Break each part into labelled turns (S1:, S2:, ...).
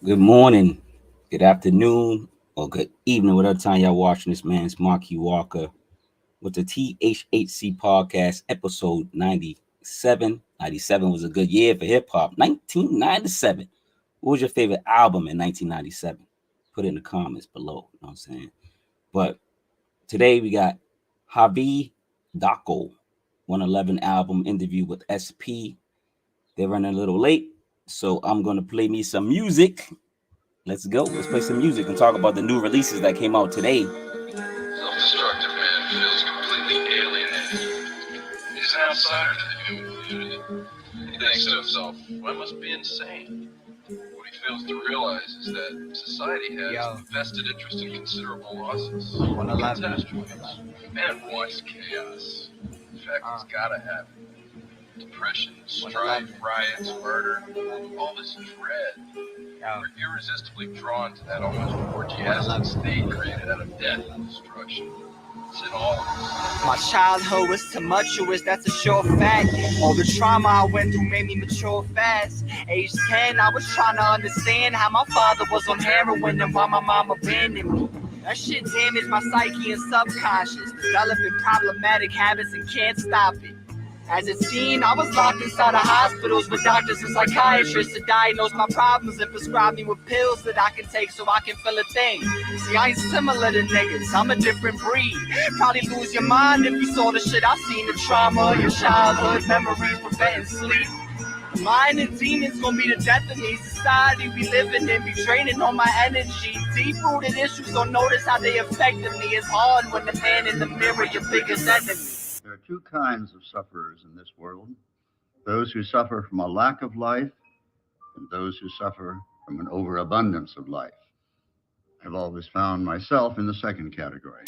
S1: Good morning, good afternoon, or good evening, whatever time y'all watching this, man. It's Marquis Walker with the THHC podcast, episode 97. 97 was a good year for hip hop. 1997. What was your favorite album in 1997? Put it in the comments below. You know what I'm saying? But today we got Javi Darko, 111 album interview with SP. They're running a little late, so I'm going to play me some music. Let's go. Let's play some music and talk about the new releases that came out today.
S2: Self-destructive man feels completely alienated. He's an outsider to the human community. He thinks to himself, I must be insane. What he fails to realize is that society has vested interest in considerable losses, catastrophes. Man wants chaos. In fact, he's gotta have it. Depression, strife, riots, murder, all this dread. We're irresistibly drawn to that almost orgiastic state created out of death and destruction. It's in all of us.
S3: My childhood was tumultuous, that's a sure fact. All the trauma I went through made me mature fast. Age 10, I was trying to understand how my father was on heroin and why my mom abandoned me. That shit damaged my psyche and subconscious, developing problematic habits and can't stop it. As a teen, I was locked inside of hospitals with doctors and psychiatrists to diagnose my problems and prescribe me with pills that I can take so I can feel a thing. See, I ain't similar to niggas, I'm a different breed. Probably lose your mind if you saw the shit I seen, the trauma of your childhood, memories preventing sleep. Mind and demons gonna be the death of me. Society we living in be draining all my energy. Deep-rooted issues don't notice how they affected me. It's hard when the man in the mirror your biggest enemy.
S4: There are two kinds of sufferers in this world: those who suffer from a lack of life and those who suffer from an overabundance of life. I've always found myself in the second category.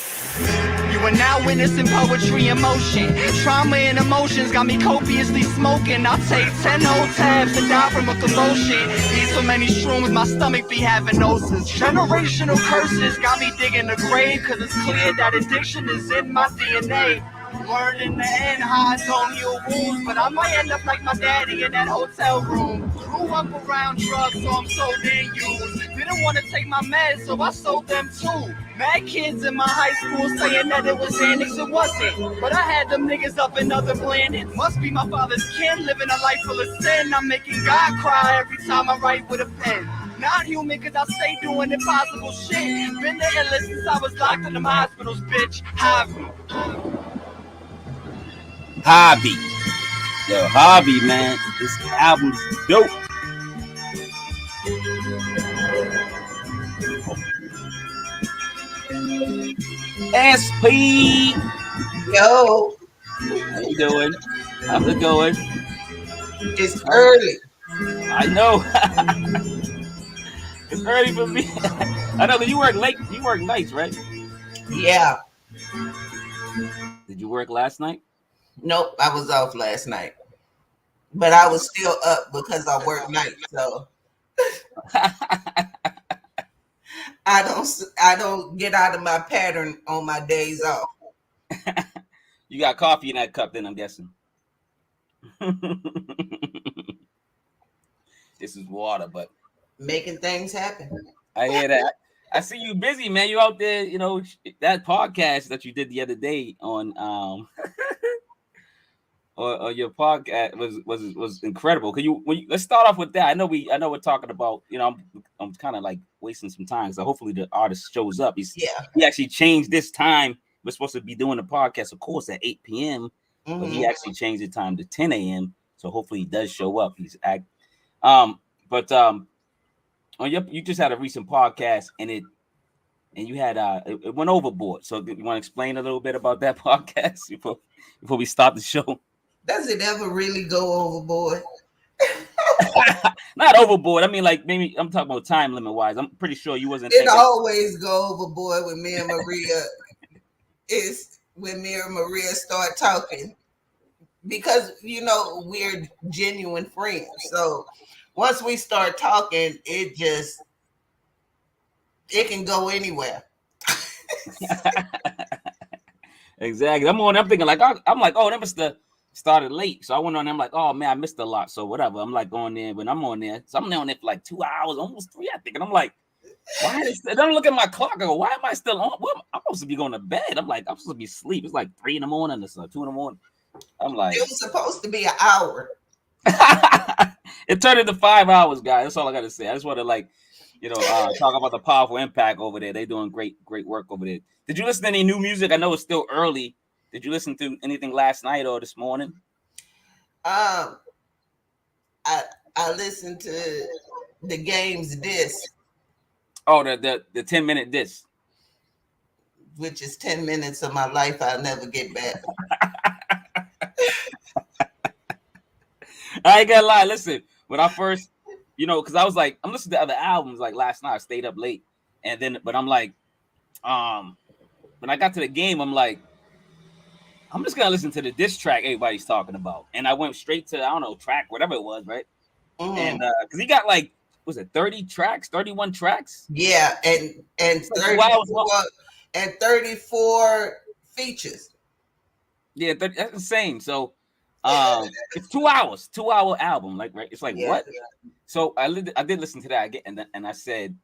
S3: You are now witnessing poetry in motion. Trauma and emotions got me copiously smoking. I'll take 10 whole tabs to die from a commotion. Eat so many shrooms, my stomach be having ulcers. Generational curses got me digging the grave, cause it's clear that addiction is in my DNA. Word in the end, how I don't heal wounds, but I might end up like my daddy in that hotel room. Grew up around drugs, so I'm so damn used. Didn't want to take my meds, so I sold them too. Mad kids in my high school saying that it was Xanax, it wasn't. But I had them niggas up in other planets. Must be my father's kin, living a life full of sin. I'm making God cry every time I write with a pen. Not human, cause I stay doing impossible shit. Been the illest since I was locked in them hospitals, bitch. Javi.
S1: Hobby. Yo, Hobby, man. This album's dope. SP.
S5: Yo,
S1: How you doing? How's it going?
S5: it's early.
S1: I know. It's early for me. I know, but you work late. You work nights, right?
S5: Yeah.
S1: Did you work last night?
S5: Nope, I was off last night. But I was still up because I work nights, so I don't get out of my pattern on my days off.
S1: You got coffee in that cup, then I'm guessing. This is water, but
S5: Making things happen.
S1: I hear that. I see you busy, man. You out there, you know, that podcast that you did the other day on or your podcast was incredible. Cause let's start off with that. I know we're talking about, you know, I'm kind of like wasting some time. So hopefully the artist shows up. He actually changed this time. We're supposed to be doing the podcast, of course, at 8 p.m.
S5: Mm-hmm.
S1: But he actually changed the time to 10 a.m. So hopefully he does show up. You just had a recent podcast and you had it went overboard. So you want to explain a little bit about that podcast before we start the show?
S5: Does it ever really go overboard?
S1: Not overboard. I mean, like maybe I'm talking about time limit wise. I'm pretty sure you wasn't.
S5: It always go overboard when me and Maria start talking, because you know we're genuine friends. So once we start talking, it can go anywhere.
S1: Exactly. I'm thinking like I'm like, oh, that was the started late, so I went on there. I'm like, oh man, I missed a lot. So whatever. I'm like going there when I'm on there. So I'm on there for like 2 hours, almost 3, I think. And I'm like, why is it? Then I look at my clock. I go, why am I still on? Well, I'm supposed to be going to bed. I'm like, I'm supposed to be asleep. It's like 3 in the morning or so, 2 in the morning. I'm like,
S5: it was supposed to be an hour.
S1: It turned into 5 hours, guys. That's all I gotta say. I just want to talk about the Powaful IMPAK over there. They're doing great work over there. Did you listen to any new music? I know it's still early. Did you listen to anything last night or this morning?
S5: I listened to the game's disc.
S1: Oh, the 10-minute disc,
S5: which is 10 minutes of my life I'll never get back.
S1: I ain't gonna lie. Listen, when I first, because I was like, I'm listening to other albums. Like last night, I stayed up late, but I'm like, when I got to the game, I'm like, I'm just gonna listen to the diss track everybody's talking about, and I went straight to track whatever it was, right? And because he got like, was it 30 tracks, 31 tracks?
S5: Yeah, and 34 features.
S1: Yeah, that's insane. So it's 2 hours, 2-hour album, like right? It's like what? So I did listen to that again, and I said,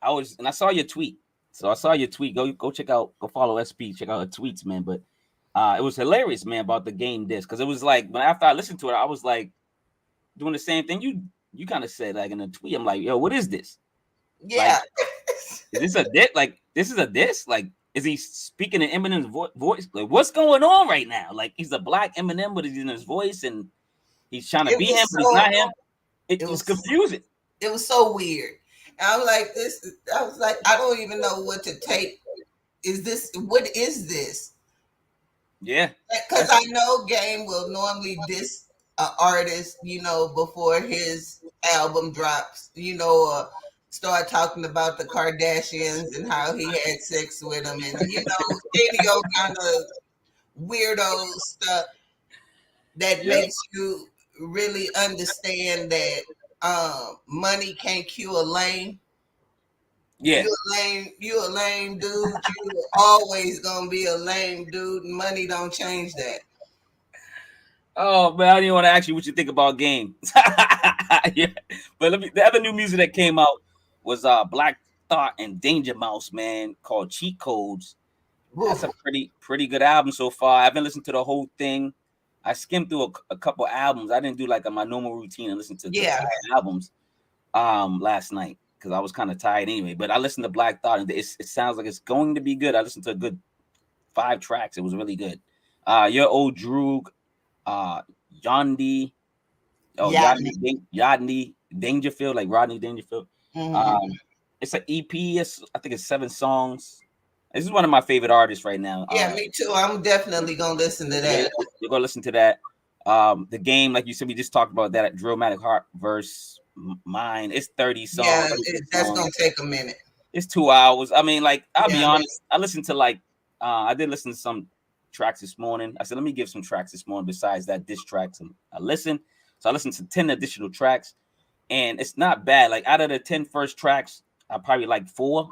S1: I saw your tweet. So I saw your tweet. Go check out, go follow SP, check out her tweets, man. But it was hilarious, man, about the game disc, because it was like after I listened to it, I was like doing the same thing you kind of said, like in a tweet. I'm like, yo, what is this?
S5: Yeah,
S1: like, is this a diss? Like, this is a diss? Like, is he speaking in Eminem's voice? Like, what's going on right now? Like, he's a black Eminem, but he's in his voice, and he's trying to be him, but he's not him. It was confusing.
S5: It was so weird. And I was like, I don't even know what to take. What is this?
S1: Yeah.
S5: Because I know Game will normally diss an artist, before his album drops, or start talking about the Kardashians and how he had sex with them, and any old kind of weirdo stuff that makes you really understand that money can't cure a lame.
S1: Yeah,
S5: you a lame dude. You always gonna be a lame dude. Money don't change that.
S1: Oh man, I didn't want to ask you what you think about Game. Yeah, but the other new music that came out was Black Thought and Danger Mouse, man, called Cheat Codes. That's a pretty good album so far. I haven't listened to the whole thing. I skimmed through a couple albums. I didn't do like my normal routine and listen to the albums last night because I was kind of tired anyway. But I listened to Black Thought, and it sounds like it's going to be good. I listened to a good 5 tracks. It was really good. Your old Droog, Yandi Dangerfield, like Rodney Dangerfield. Mm-hmm. It's an EP. I think it's 7 songs. This is one of my favorite artists right now.
S5: Yeah, me too. I'm definitely gonna listen to that.
S1: You're gonna listen to that. The Game, like you said, we just talked about that at Drillmatic Heart verse mine. It's 30 songs.
S5: Yeah, that's gonna take a minute.
S1: It's 2 hours. I mean, like, I'll be honest. I listened to I did listen to some tracks this morning. I said, let me give some tracks this morning besides that diss tracks. And I listened. So I listened to 10 additional tracks, and it's not bad. Like, out of the 10 first tracks, I probably like 4.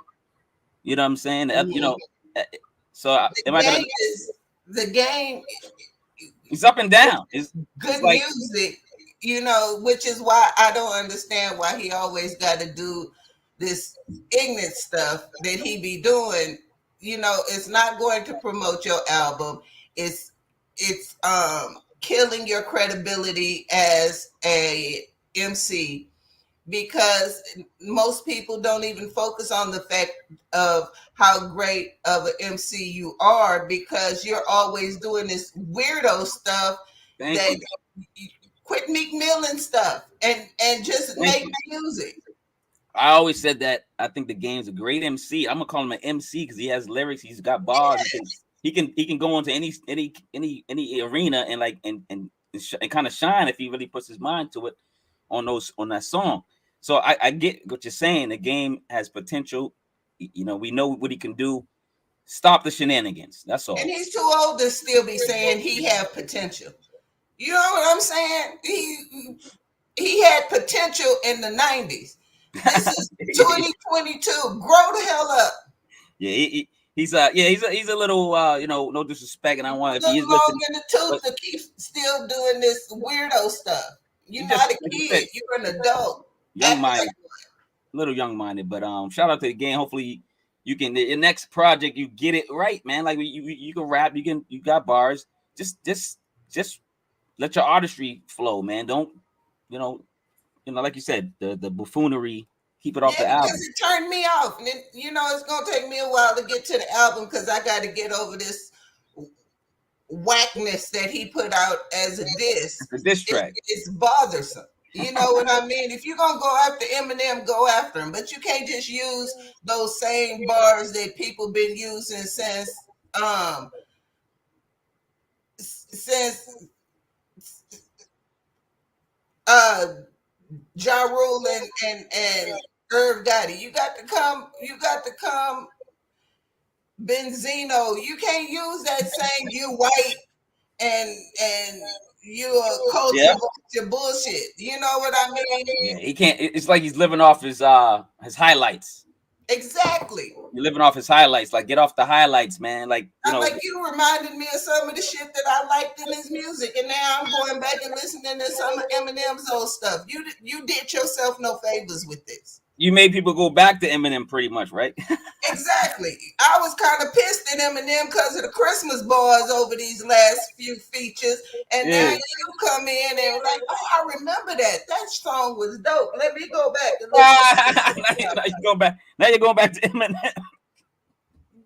S1: You know what I'm saying? So
S5: the Game?
S1: It's up and down. It's
S5: good music, which is why I don't understand why he always got to do this ignorant stuff that he be doing. It's not going to promote your album. It's killing your credibility as a MC, because most people don't even focus on the fact of how great of an MC you are, because you're always doing this weirdo stuff. Quit Meek Mill and stuff and just make music.
S1: I always said that I think the Game's a great MC. I'm gonna call him an MC because he has lyrics, he's got bars. Yes. He can go into any arena and kind of shine if he really puts his mind to it on that song. So I get what you're saying. The Game has potential. We know what he can do. Stop the shenanigans. That's all.
S5: And he's too old to still be saying he have potential. You know what I'm saying? He had potential in the 90s. This is 2022. Grow the hell up.
S1: Yeah, he's he's a little no disrespect, and I want if he is
S5: Little long
S1: listening,
S5: in the tooth
S1: but
S5: to keep still doing this weirdo stuff. You're
S1: he
S5: not
S1: just
S5: a
S1: like you
S5: kid.
S1: said,
S5: You're an adult.
S1: young
S5: Act
S1: minded,
S5: like
S1: little young minded. But shout out to the game. Hopefully you can your next project you get it right, man. Like you can rap, you got bars. Just let your artistry flow, man. Don't like you said, the buffoonery. Keep it off
S5: yeah,
S1: the
S5: because
S1: album.
S5: it turned me off. And it's gonna take me a while to get to the album because I got to get over this whackness that he put out as a diss.
S1: The diss track.
S5: It's bothersome. You know what I mean? If you're gonna go after Eminem, go after him. But you can't just use those same bars that people been using since Ja Rule and Irv Gotti. You got to come Benzino. You can't use that same you white and you a culture
S1: Yeah.
S5: bullshit. You know what I mean?
S1: Yeah, he can't. It's like he's living off his highlights.
S5: Exactly.
S1: You're living off his highlights. Like, get off the highlights, man. Like,
S5: I'm like, you reminded me of some of the shit that I liked in his music, and now I'm going back and listening to some of Eminem's old stuff. You did yourself no favors with this.
S1: You made people go back to Eminem pretty much, right?
S5: Exactly. I was kind of pissed at Eminem because of the Christmas bars over these last few features, and now you come in and like, oh, I remember that song was dope. Let me go back and listen.
S1: Now you're going back to Eminem.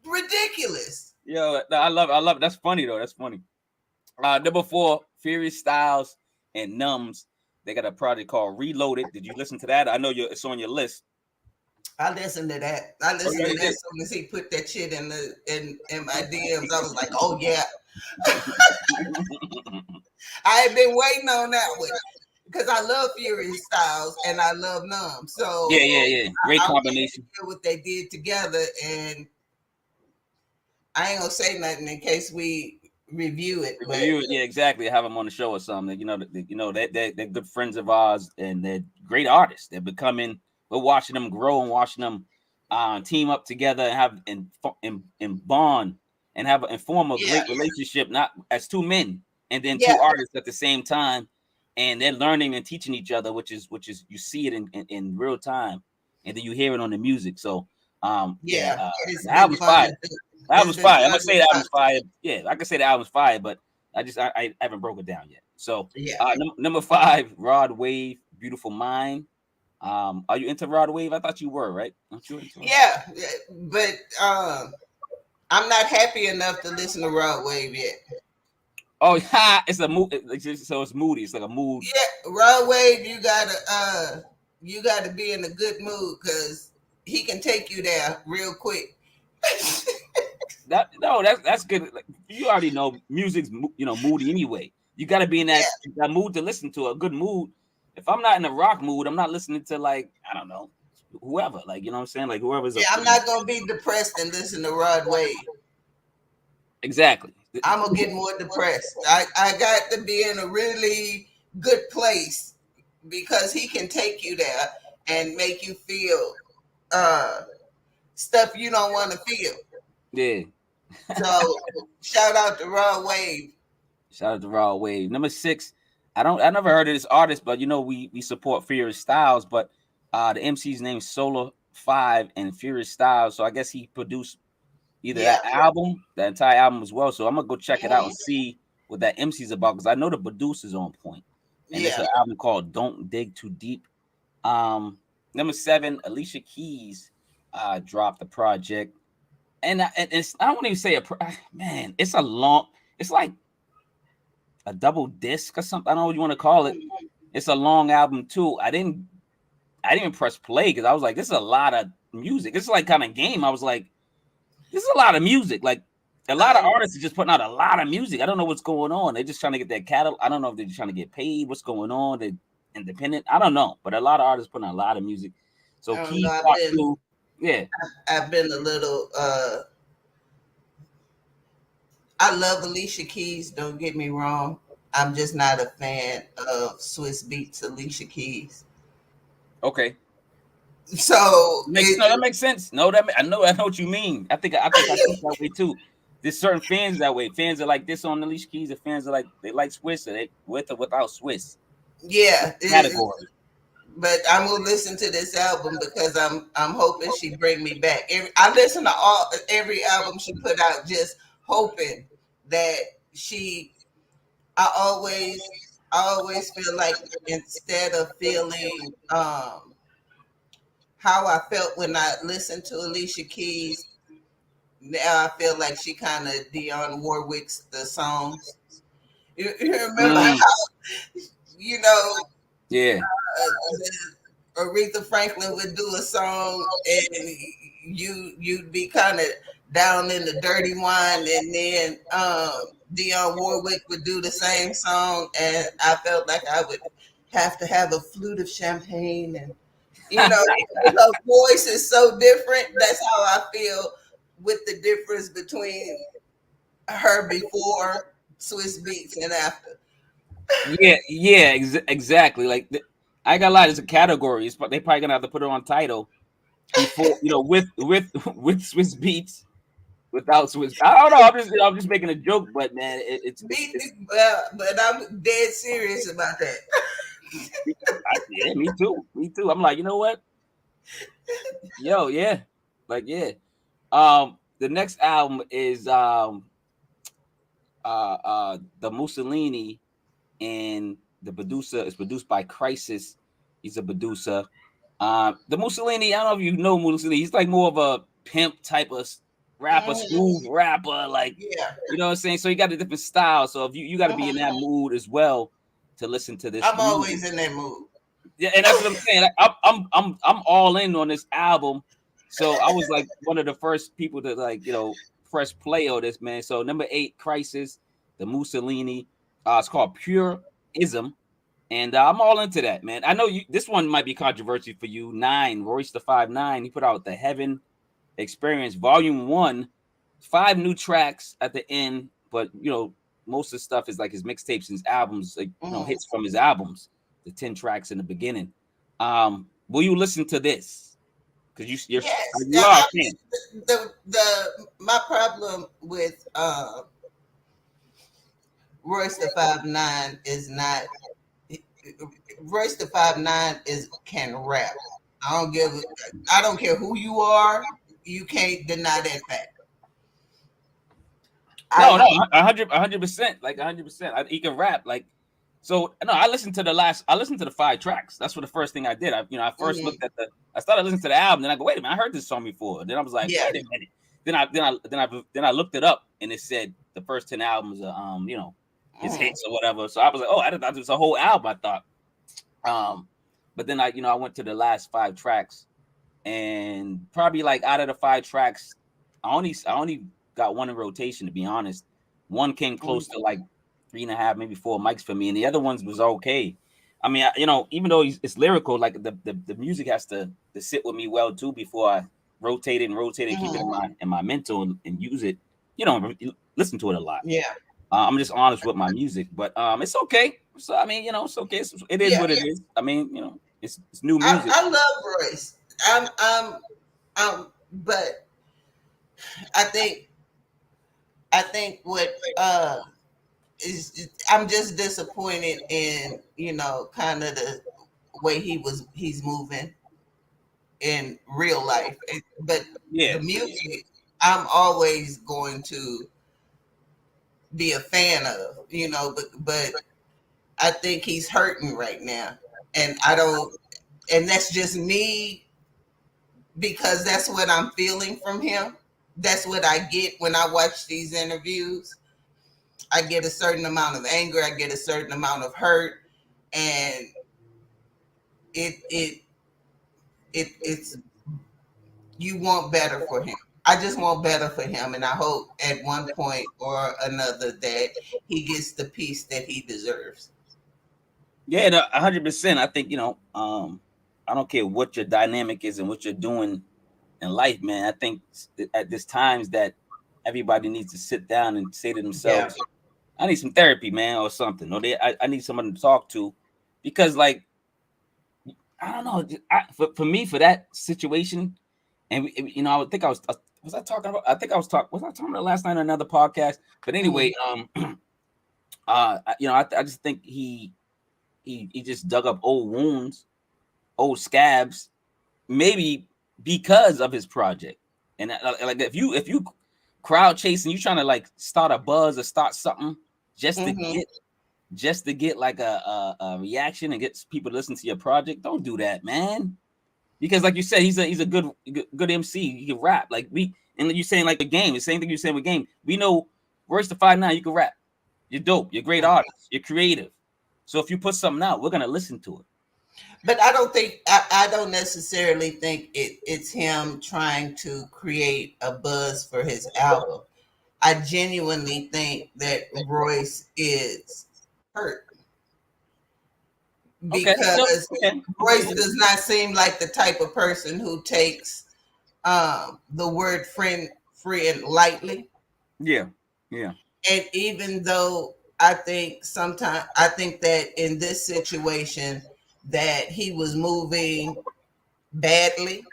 S5: Ridiculous.
S1: Yo, I love it. That's funny though. That's funny. Number 4, Furious Styles and Numbs. They got a project called Reloaded. Did you listen to that? I know it's on your list.
S5: I listened to that. I listened to that as soon as he put that shit in my DMs. I was like, oh yeah. I had been waiting on that one because I love Furious Styles and I love Numb. So
S1: yeah. Great combination.
S5: What they did together, and I ain't gonna say nothing in case we review it.
S1: Yeah, exactly. Have them on the show or something. They're good friends of ours and they're great artists. They're becoming. We're watching them grow and watching them team up together and have and bond and form a great relationship, not as two men and then two artists at the same time, and they're learning and teaching each other, which is you see it in real time, and then you hear it on the music. So the album's fire. The album's fire. I'm gonna say the album's fire. Yeah, I can say the album's fire, but I haven't broke it down yet. So number 5, Rod Wave, Beautiful Mind. Are you into Rod Wave? I thought you were, right? Aren't you into it?
S5: But I'm not happy enough to listen to Rod Wave yet.
S1: Oh, yeah, it's a mood. So it's moody. It's like a mood.
S5: Yeah, Rod Wave, you gotta be in a good mood because he can take you there real quick.
S1: That's good. Like, you already know music's moody anyway. You got to be in that mood to listen to a good mood. If I'm not in a rock mood, I'm not listening to like I don't know whoever. Like you know what I'm saying? Like whoever's.
S5: Yeah, I'm not gonna be depressed and listen to Rod Wave.
S1: Exactly.
S5: I'm gonna get more depressed. I got to be in a really good place because he can take you there and make you feel stuff you don't want to feel.
S1: Yeah.
S5: So shout out to Rod Wave.
S1: Shout out to Rod Wave. Number 6. I never heard of this artist, but we support Furious Styles, but the MC's name is Solar 5 and Furious Styles. So I guess he produced either that entire album as well. So I'm gonna go check it out and see what that MC's about because I know the producer's on point. And it's an album called Don't Dig Too Deep. Number 7, Alicia Keys dropped the project. And it's I don't want to even say man, it's like a double disc or something. I don't know what you want to call it. It's a long album too. I didn't press play because I was like, this is a lot of music. This is like kind of game. I was like, this is a lot of music. Like a lot of artists are just putting out a lot of music. I don't know what's going on. They're just trying to get their catalog. I don't know if they're just trying to get paid. What's going on? They're independent. I don't know. But a lot of artists putting out a lot of music. So Keys Part 2. Yeah.
S5: I've been a little I love Alicia Keys, don't get me wrong. I'm just not a fan of Swiss Beats Alicia Keys.
S1: Okay.
S5: So
S1: That makes sense. No, I know what you mean. I think I think that way too. There's certain fans that way. Fans are like this on Alicia Keys, and fans are like they like Swiss, or they with or without Swiss.
S5: yeah,
S1: Category.
S5: but I'm gonna listen to this album because I'm hoping she bring me back. I listen to every album she put out, just hoping that she. I always feel like instead of feeling how I felt when I listened to Alicia Keys, now I feel like she kind of Dionne Warwick's the songs. You remember how you know
S1: Yeah.
S5: Aretha Franklin would do a song and you'd be kind of down in the dirty wine, and then Dionne Warwick would do the same song, and I felt like I would have to have a flute of champagne, and her voice is so different. That's how I feel with the difference between her before Swiss Beats and after.
S1: Yeah, exactly. Like I got a lot. It's a category. But they probably gonna have to put it on title before with Swiss Beats, without Swiss. I don't know. I'm just making a joke, but man, it's
S5: but I'm dead serious about that.
S1: yeah, me too. I'm like, you know what? Yo, yeah, like yeah. The next album is the Mussolini, and the producer is produced by Crisis. He's a producer. The Mussolini, I don't know if you know Mussolini. He's like more of a pimp type of rapper, smooth rapper, like you know what I'm saying. So he got a different style. So if you got to be in that mood as well to listen to this.
S5: I'm always in that mood.
S1: Yeah, and that's what I'm saying. I'm all in on this album. So I was like one of the first people to like press play on this, man. So number 8, Crisis, the Mussolini. It's called Pure Ism. And I'm all into that, man. I know this one might be controversial for you. 9, Royce the 5'9", he put out the Heaven Experience Volume 1, 5 new tracks at the end, but most of the stuff is like his mixtapes and his albums, like hits from his albums, the 10 tracks in the beginning. Will you listen to this? Because you're
S5: my problem with Royce the 5'9" is not Royce the 5'9" can rap. I don't care who you are. You can't deny that fact.
S1: No, 100%, like 100%. He can rap, like. So no, I listened to the 5 tracks. That's what the first thing I did. I first looked at I started listening to the album, then I go, wait a minute, I heard this song before. And then I was like, wait a minute. Then I looked it up, and it said the first 10 albums are his hits or whatever. So I was like, oh, I thought it was a whole album. I thought, but then I went to the last 5 tracks, and probably like out of the 5 tracks, I only got one in rotation, to be honest. One came close to like 3.5, maybe 4 mics for me, and the other ones was okay. I mean, even though it's lyrical, like the music has to sit with me well too before I rotate it and keep it in my mental and use it. Listen to it a lot.
S5: Yeah.
S1: I'm just honest with my music, but it's okay. So I mean, it's okay. It is what it is. I mean, it's new music.
S5: I love Royce. But I think what I'm just disappointed in kind of the way he's moving in real life. But the music, I'm always going to be a fan of, but I think he's hurting right now, and that's just me, because that's what I'm feeling from him. That's what I get when I watch these interviews. I get a certain amount of anger, I get a certain amount of hurt, and it's you want better for him. I just want better for him, and I hope at one point or another that he gets the peace that he deserves.
S1: Yeah, 100%. I think I don't care what your dynamic is and what you're doing in life, man. I think at this times that everybody needs to sit down and say to themselves, I need some therapy, man, or something. Or I need someone to talk to, because like I don't know. For me, for that situation, and I would think was I talking about? I think I was talking about last night on another podcast. But anyway, I just think he just dug up old wounds, old scabs, maybe because of his project. And like if you crowd chasing, you trying to like start a buzz or start something just to get like a reaction and get people to listen to your project, don't do that, man. Because like you said, he's a good MC. He can rap. Like you're saying like the game, the same thing you're saying with game. We know words to 5'9", you can rap. You're dope. You're a great artist. You're creative. So if you put something out, we're gonna listen to it.
S5: But I don't necessarily think it's him trying to create a buzz for his album. I genuinely think that Royce is hurt because Royce does not seem like the type of person who takes the word friend lightly.
S1: Yeah.
S5: And even though I think that in this situation that he was moving badly,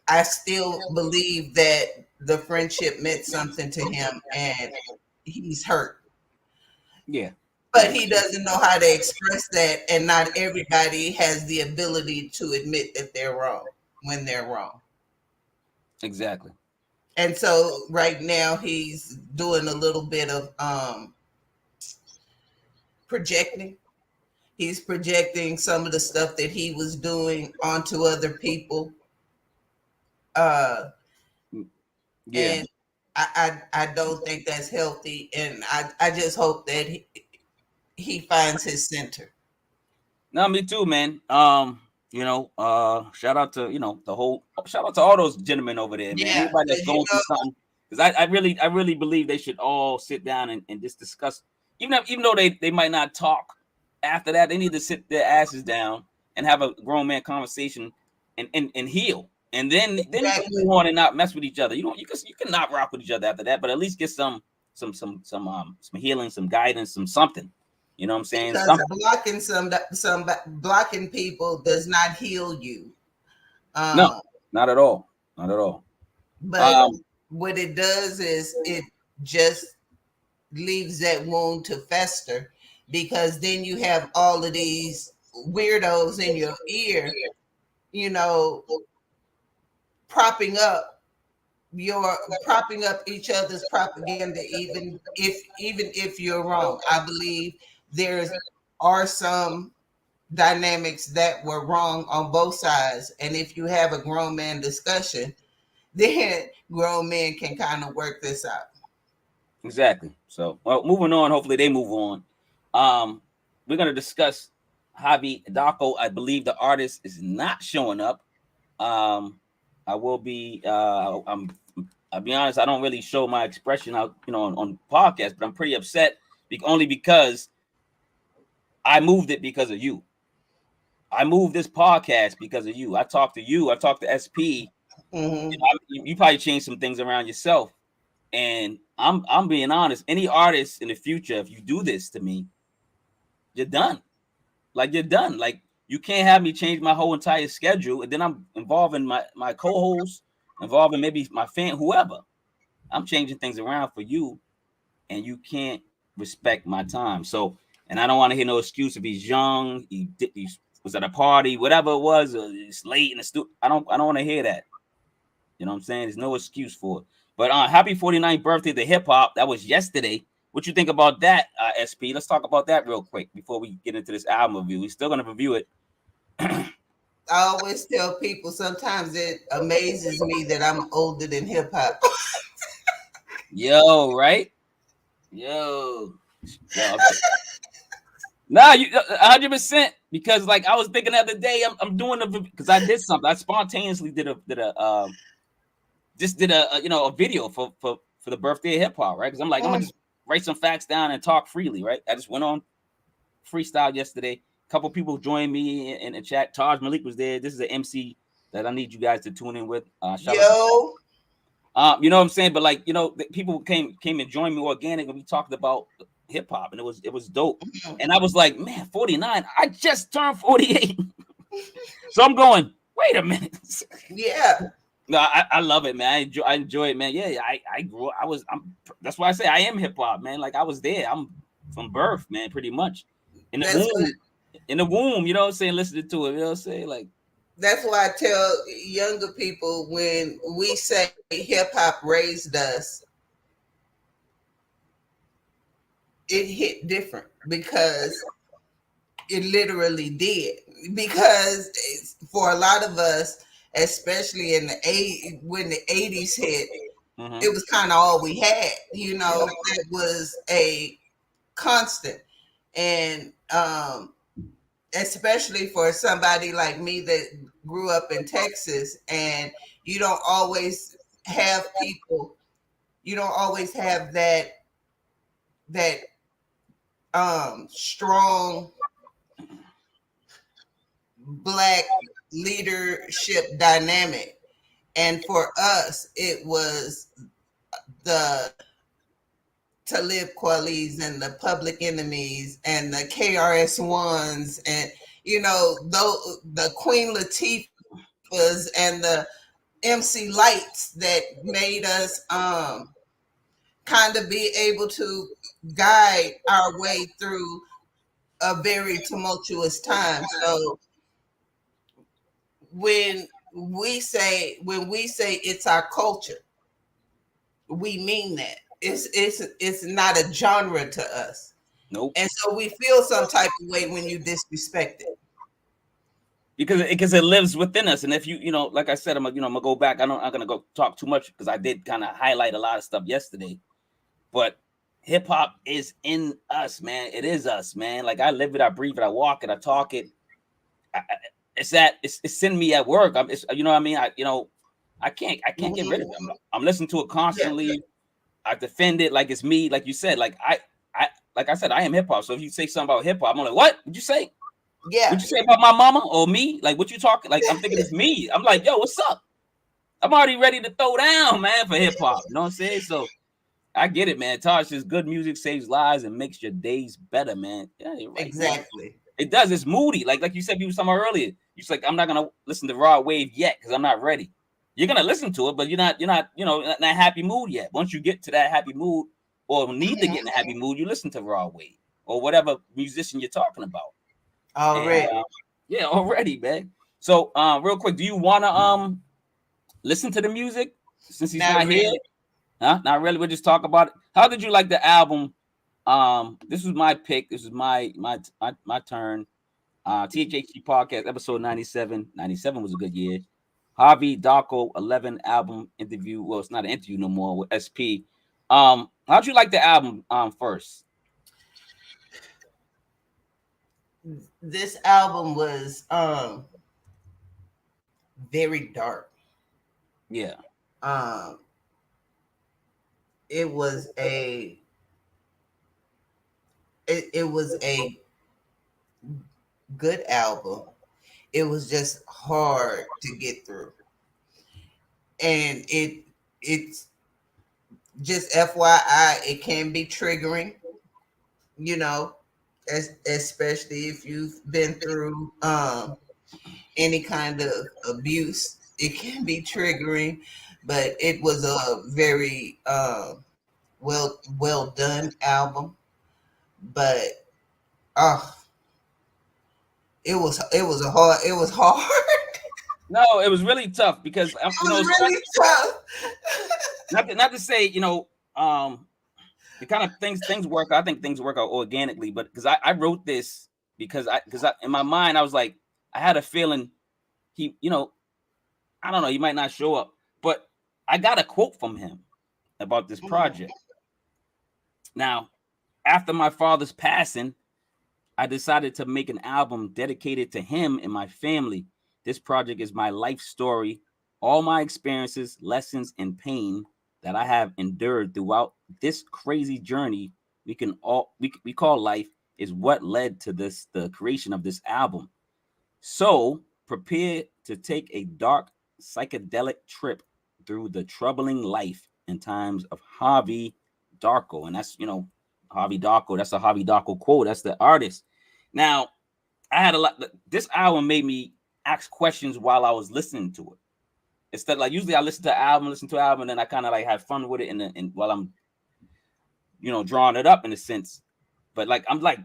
S5: I still believe that the friendship meant something to him and he's hurt.
S1: Yeah.
S5: But he doesn't know how to express that, and not everybody has the ability to admit that they're wrong when they're wrong.
S1: Exactly.
S5: And so right now he's doing a little bit of projecting. He's projecting some of the stuff that he was doing onto other people. And I don't think that's healthy. And I just hope that he finds his center.
S1: No, me too, man. Shout out to shout out to all those gentlemen over there, man.
S5: Yeah,
S1: everybody that's going through something. Because I really believe they should all sit down and just discuss, even though they might not talk after that, they need to sit their asses down and have a grown man conversation and heal. And then you can move on and not mess with each other. You can not rock with each other after that, but at least get some healing, some guidance, something. You know what I'm saying?
S5: Because blocking people does not heal you.
S1: No, not at all. Not at all.
S5: But what it does is it just leaves that wound to fester, because then you have all of these weirdos in your ear, propping up each other's propaganda, even if you're wrong. I believe there are some dynamics that were wrong on both sides, and if you have a grown man discussion, then grown men can kind of work this out.
S1: Exactly. So, well, moving on. Hopefully, they move on. We're gonna discuss Javi Darko. I believe the artist is not showing up. I will be. I'll be honest. I don't really show my expression out, on podcasts, but I'm pretty upset only because I moved it because of you. I moved this podcast because of you. I talked to you. I talked to SP. Mm-hmm. You probably changed some things around yourself, and I'm being honest. Any artist in the future, if you do this to me, you're done. Like, you're done. Like, you can't have me change my whole entire schedule, and then I'm involving my co-host, involving maybe my fan, whoever. I'm changing things around for you, and you can't respect my time. So, and I don't want to hear no excuse if he's young, he was at a party, whatever it was, or it's late in the studio. I don't want to hear that. You know what I'm saying? There's no excuse for it. But happy 49th birthday to hip hop. That was yesterday. What you think about that, SP? Let's talk about that real quick before we get into this album review. We're still going to review it.
S5: I always tell people, sometimes it amazes me that I'm older than hip hop.
S1: Yo, right? Yo. Nah, you 100%. Because like I was thinking the other day, I'm doing because I did something. I spontaneously did a video for the birthday of hip hop, right? Because I'm like, I'm gonna just write some facts down and talk freely, right? I just went on freestyle yesterday. A couple people joined me in the chat. Taj Malik was there. This is an MC that I need you guys to tune in with. You know what I'm saying? But like, people came and joined me organic, and we talked about hip hop, and it was dope. And I was like, man, 49. I just turned 48. So I'm going, wait a minute.
S5: Yeah.
S1: No, I love it, man. I enjoy it, man. Yeah, I grew up. That's why I say I am hip hop, man. Like I was there. I'm from birth, man, pretty much. In the
S5: That's what
S1: womb, in the womb, you know what I'm saying? Listening to it, you know what I'm saying? Like
S5: that's why I tell younger people when we say hip hop raised us, it hit different because it literally did. Because for a lot of us, especially in when the 80s hit, it was kind of all we had, you know. It was a constant. And especially for somebody like me that grew up in Texas, and you don't always have people, you don't always have that strong Black leadership dynamic. And for us, it was the Talib Kweli's and the Public Enemies and the KRS-Ones and, you know, the Queen Latifahs and the MC Lights that made us kind of be able to guide our way through a very tumultuous time. So when we say it's our culture, we mean that. It's not a genre to us.
S1: Nope.
S5: And so we feel some type of way when you disrespect it.
S1: Because it lives within us. And if you know, like I said, I'm gonna go back. I'm not gonna go talk too much because I did kind of highlight a lot of stuff yesterday. But hip hop is in us, man. It is us, man. Like I live it, I breathe it, I walk it, I talk it. It's in me at work. You know what I mean? I can't get rid of it. I'm listening to it constantly. Yeah. I defend it like it's me, like you said. Like I said, I am hip hop. So if you say something about hip hop, I'm like, what? What'd you say?
S5: Yeah.
S1: What'd you say about my mama or me? Like what you talking? Like I'm thinking it's me. I'm like, yo, what's up? I'm already ready to throw down, man, for hip hop. You know what I'm saying? So I get it, man. Tosh, this good music saves lives and makes your days better, man. Yeah, you're right.
S5: Exactly.
S1: Man. It does. It's moody. Like you said, you were talking about earlier. You're like, I'm not gonna listen to Raw Wave yet because I'm not ready. You're gonna listen to it, but you're not, not in that happy mood yet. Once you get to that happy mood or need to get in a happy mood, you listen to Raw Wave or whatever musician you're talking about.
S5: Already.
S1: And, already, man. So real quick, do you wanna listen to the music since he's not here? Huh? Not really. We'll just talk about it. How did you like the album? This was my pick. This is my turn. THHC Podcast, episode 97. 97 was a good year. Javi Darko 11 album interview. Well, it's not an interview no more with SP. How'd you like the album first?
S5: This album was very dark.
S1: Yeah.
S5: It was a good album. It was just hard to get through. And it's just FYI, it can be triggering, especially if you've been through any kind of abuse. It can be triggering, but it was a very well done album. But it was hard.
S1: No, it was really tough because
S5: it was really tough.
S1: not to say, the kind of things work. I think things work out organically, but because I wrote this because in my mind I was like, I had a feeling he, I don't know, he might not show up, but I got a quote from him about this project. Now, after my father's passing, I decided to make an album dedicated to him and my family. This project is my life story, all my experiences, lessons, and pain that I have endured throughout this crazy journey we call life is what led to the creation of this album. So prepare to take a dark psychedelic trip through the troubling life and times of Javi Darko. And that's, Javi Darko. That's a Javi Darko quote. That's the artist. Now, I had a lot. This album made me ask questions while I was listening to it. Instead, like usually I listen to an album, and then I kind of like have fun with it, and while I'm, drawing it up in a sense. But like I'm like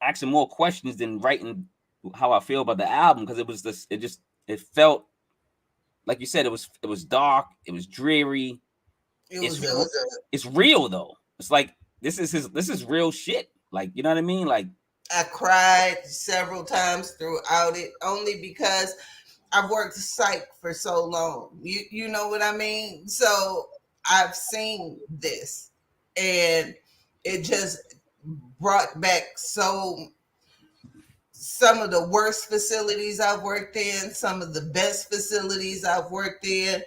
S1: asking more questions than writing how I feel about the album, because it was this. It felt like you said, it was dark, it was dreary. It's real though. It's like this is real shit. Like, you know what I mean? Like,
S5: I cried several times throughout it, only because I've worked psych for so long. You know what I mean? So I've seen this, and it just brought back some of the worst facilities I've worked in, some of the best facilities I've worked in,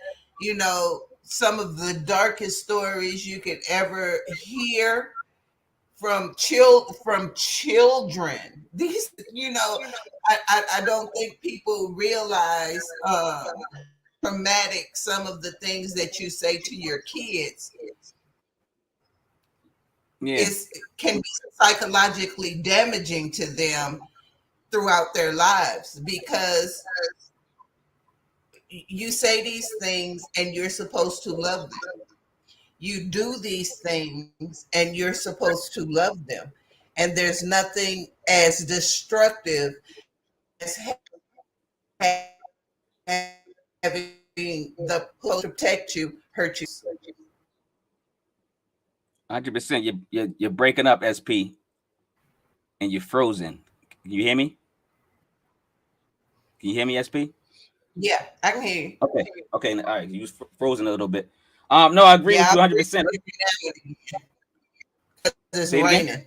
S5: some of the darkest stories you could ever hear from children. These, I don't think people realize traumatic some of the things that you say to your kids. It can be psychologically damaging to them throughout their lives, because you say these things and you're supposed to love them. You do these things and you're supposed to love them. And there's nothing as destructive as having the post protect you, hurt you.
S1: 100%. You're breaking up, SP, and you're frozen. Can you hear me? Can you hear me, SP?
S5: Yeah, I can hear you.
S1: Okay. All right. You was frozen a little bit. No, I agree with you 100%.
S5: It's raining.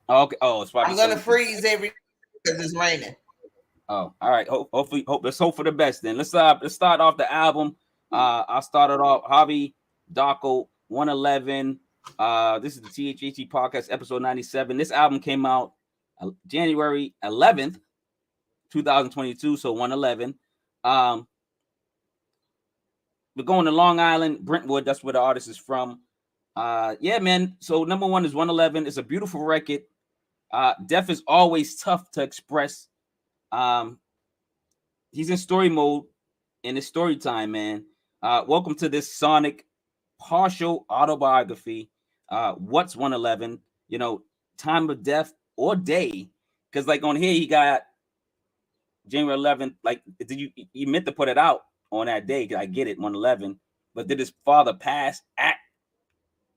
S1: Okay. Oh, it's probably.
S5: I'm gonna freeze because it's raining.
S1: Oh, all right. Let's hope for the best then. Let's start off the album. I started off Javi Darko 111. This is the THHC Podcast, episode 97. This album came out January 11th, 2022. So 111. We're going to Long Island, Brentwood. That's where the artist is from. Yeah, man. So number one is 111. It's a beautiful record. Death is always tough to express. He's in story mode in his story time, man. Welcome to this sonic partial autobiography. What's 111? Time of death or day? Because like on here, he got January 11th. Like, you meant to put it out on that day? I get it, 111. But did his father pass at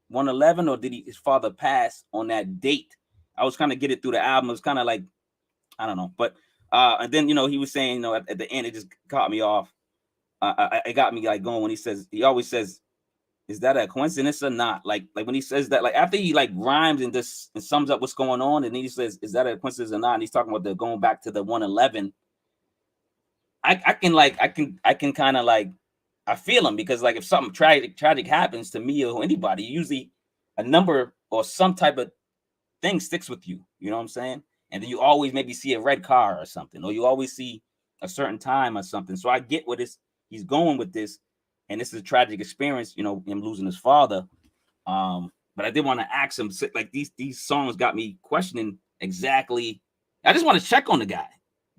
S1: 111, or did his father pass on that date? I was kind of get it through the album. It was kind of like, I don't know. But and then he was saying, at the end, it just caught me off. It got me like going when he always says, is that a coincidence or not? Like when he says that, like after he like rhymes and just sums up what's going on, and then he says, is that a coincidence or not? And he's talking about the going back to the 111. I can kind of like, I feel him, because like if something tragic happens to me or anybody, usually a number or some type of thing sticks with you. You know what I'm saying? And then you always maybe see a red car or something, or you always see a certain time or something. So I get what he's going with this, and this is a tragic experience, him losing his father. But I did want to ask him, like these songs got me questioning exactly. I just want to check on the guy.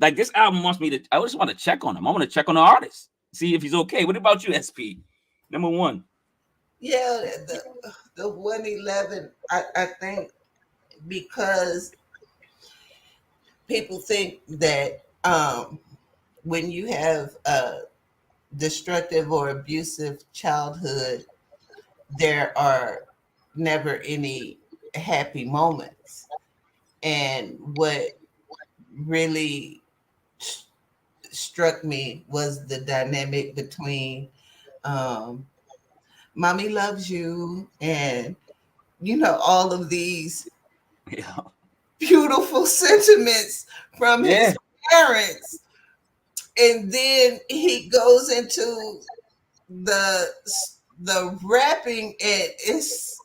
S1: Like this album wants me to. I just want to check on him. I want to check on the artist, see if he's okay. What about you, SP? Number one.
S5: Yeah, the 111. I think because people think that when you have a destructive or abusive childhood, there are never any happy moments. And what really struck me was the dynamic between Mommy Loves You and all of these beautiful sentiments from his parents. And then he goes into the rapping, and it's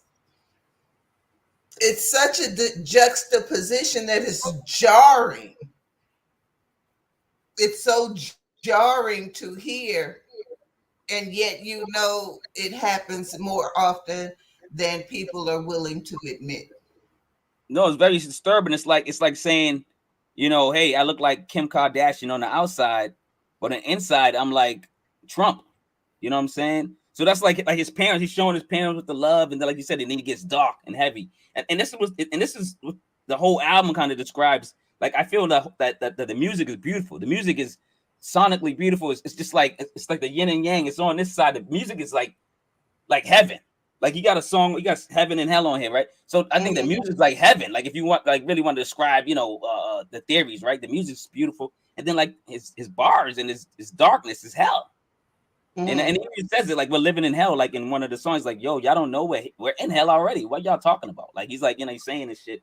S5: such a juxtaposition that is jarring. It's so jarring to hear, and yet it happens more often than people are willing to admit.
S1: No, it's very disturbing. It's like saying, hey, I look like Kim Kardashian on the outside, but on the inside, I'm like Trump. You know what I'm saying? So that's like his parents. He's showing his parents with the love, and then, like you said, and then it gets dark and heavy. And this is what the whole album kind of describes. Like I feel that the music is beautiful. The music is sonically beautiful. It's just like it's like the yin and yang. It's on this side. The music is like heaven. Like you got a song, you got heaven and hell on here, right? So I think the music is like heaven. Like if you want, like really want to describe, the theories, right? The music's beautiful, and then like his bars and his darkness is hell. And he even says it like we're living in hell, like in one of the songs, like, yo, y'all don't know we're in hell already. What y'all talking about? Like he's like, he's saying this shit.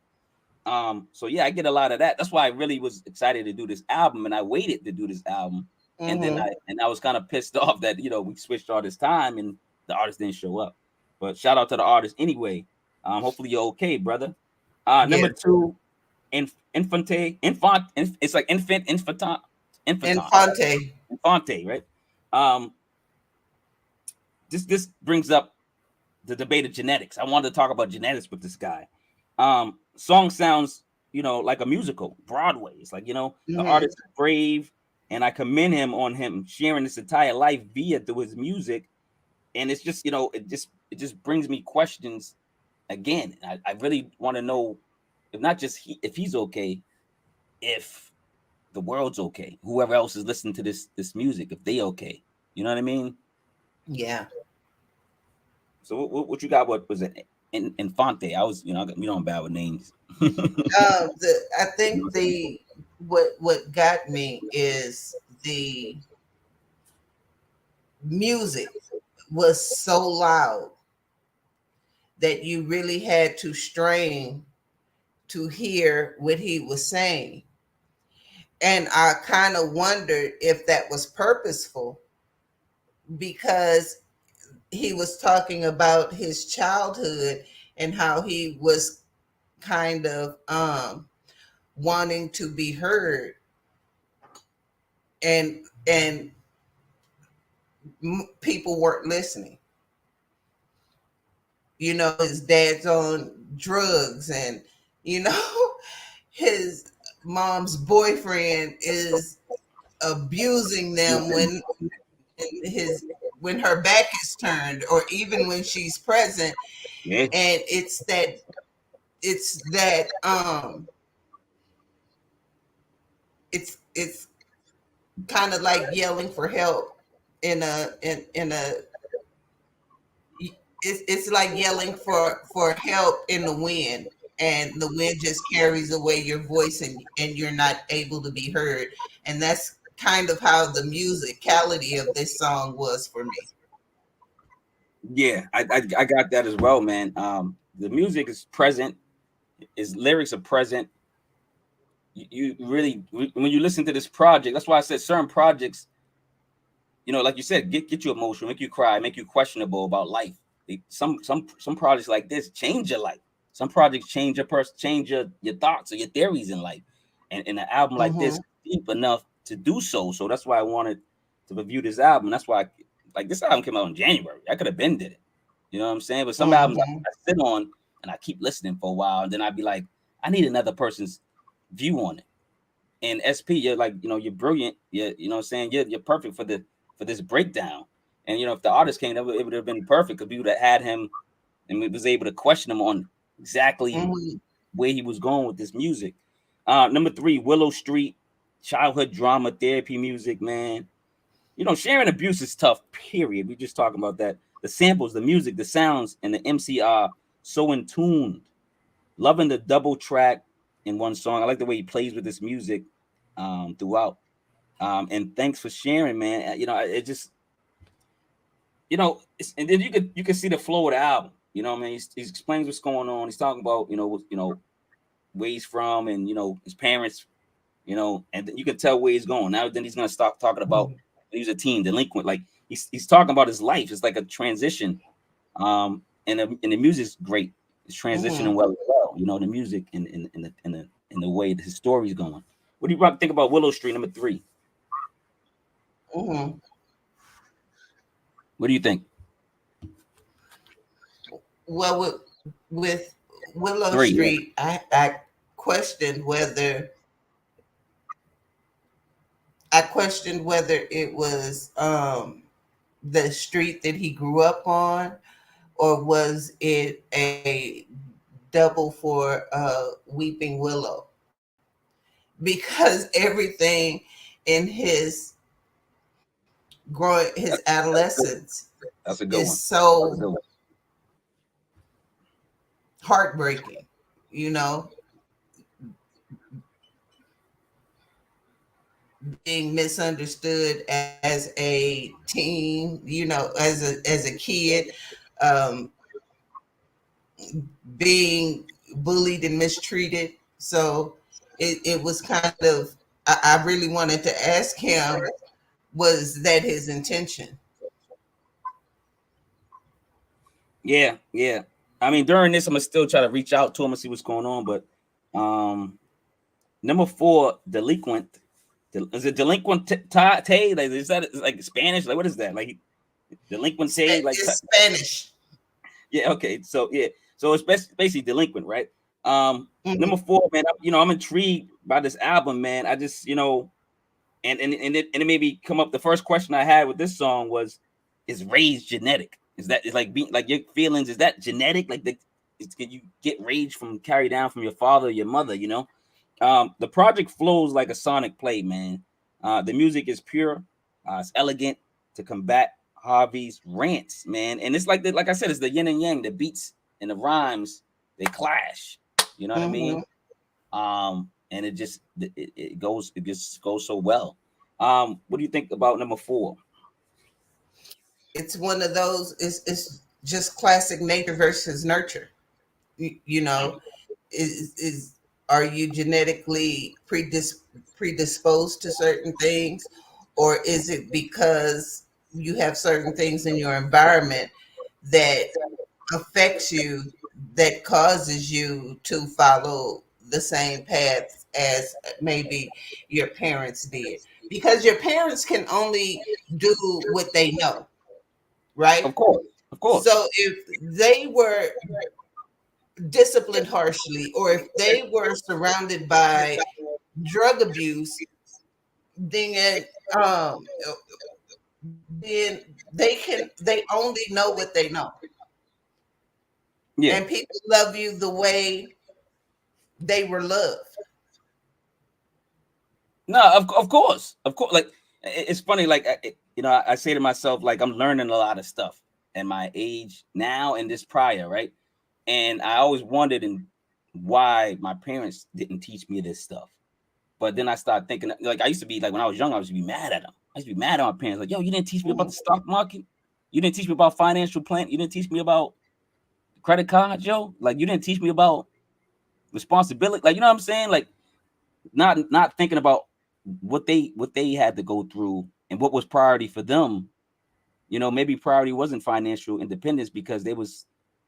S1: So yeah, I get a lot of that. That's why I really was excited to do this album, and I waited to do this album. And then I was kind of pissed off that we switched all this time and the artist didn't show up. But shout out to the artist anyway. Hopefully you're okay, brother. Number 2, Enfante. It's like Enfante, right? This brings up the debate of genetics. I wanted to talk about genetics with this guy. Song sounds, like a musical, Broadway. It's like, the artist is brave, and I commend him on him sharing his entire life through his music. And it's just, it just brings me questions again. I really want to know if not just if he's okay, if the world's okay, whoever else is listening to this music, if they okay. You know what I mean?
S5: Yeah.
S1: So what you got? What was it? Enfante. I was, I'm bad with names.
S5: I think what got me is the music was so loud that you really had to strain to hear what he was saying. And I kind of wondered if that was purposeful, because he was talking about his childhood and how he was kind of wanting to be heard, and people weren't listening. His dad's on drugs, and his mom's boyfriend is abusing them when her back is turned, or even when she's present.
S1: Yeah.
S5: And it's that it's kind of like yelling for help it's like yelling for help in the wind, and the wind just carries away your voice, and you're not able to be heard. And that's kind of how the musicality of this song was for me.
S1: Yeah, I got that as well, man. The music is present, his lyrics are present. You really, when you listen to this project, that's why I said certain projects, like you said, get you emotional, make you cry, make you questionable about life. Some projects like this change your life. Some projects change your thoughts or your theories in life. And an album like this deep enough to do so. So that's why I wanted to review this album. That's why this album came out in January. I could have been did it. You know what I'm saying? But some albums I sit on and I keep listening for a while, and then I'd be like, I need another person's view on it. And SP, you're like, you're brilliant. You know what I'm saying? You're perfect for this breakdown. And if the artist came, it would have been perfect, because we would have had him and we was able to question him on exactly where he was going with this music. Number 3, Willow Street, childhood drama, therapy music, man. Sharing abuse is tough, period. We just talking about that. The samples, the music, the sounds, and the MC are so in tune. Loving the double track in one song. I like the way he plays with this music throughout. And thanks for sharing, man. It just, and then you can see the flow of the album. He explains what's going on. He's talking about, where he's from, and his parents, and then you can tell where he's going. Now then he's gonna start talking about when he was a teen, delinquent. Like he's talking about his life. It's like a transition. And the music's great. It's transitioning well. The music and the way his story's going. What do you think about Willow Street, number 3? What do you think?
S5: Well, with Willow 3, Street, I questioned whether I questioned whether it was the street that he grew up on, or was it a double for Weeping Willow? Because everything in his
S1: That's good.
S5: adolescence
S1: That's a good
S5: is
S1: one. That's a good
S5: so
S1: one.
S5: heartbreaking, you know, being misunderstood as a teen, you know, as a kid, um, being bullied and mistreated. So it was kind of, I really wanted to ask him, was that his intention?
S1: Yeah, yeah. I mean, during this, I'm gonna still try to reach out to him and see what's going on. But number 4, delinquent. Is it delinquente? Like, is that like Spanish? Like, what is that? Like delinquente? Like,
S5: It's Spanish.
S1: yeah. Okay. So yeah. So it's basically delinquent, right?
S5: Mhm.
S1: Number 4, man. I'm intrigued by this album, man. I just, and it made me come up. The first question I had with this song was, is rage genetic? Is that is like being like your feelings? Is that genetic? Like can you get rage from carry down from your father or your mother? The project flows like a sonic play, man. The music is pure, it's elegant to combat Harvey's rants, man. And it's like I said, it's the yin and yang. The beats and the rhymes, they clash. You know what I mean?
S5: Mhm.
S1: And it just goes so well. What do you think about number 4?
S5: It's one of those. It's just classic nature versus nurture. You know, is are you genetically predisposed to certain things, or is it because you have certain things in your environment that affects you, that causes you to follow the same path as maybe your parents did? Because your parents can only do what they know, right?
S1: Of course, of course.
S5: So if they were disciplined harshly, or if they were surrounded by drug abuse, then um, then they only know what they know,
S1: Yeah.
S5: and people love you the way they were loved.
S1: No, of course. Like it's funny. Like I say to myself, like I'm learning a lot of stuff at my age now and this prior, right? And I always wondered why my parents didn't teach me this stuff. But then I started thinking, like I used to be like when I was young, I used to be mad at them. I used to be mad at my parents, like, yo, you didn't teach me about the stock market. You didn't teach me about financial plan. You didn't teach me about credit cards, yo. Like you didn't teach me about responsibility. Like you know what I'm saying? Like not thinking about what they had to go through and what was priority for them. Maybe priority wasn't financial independence because they was,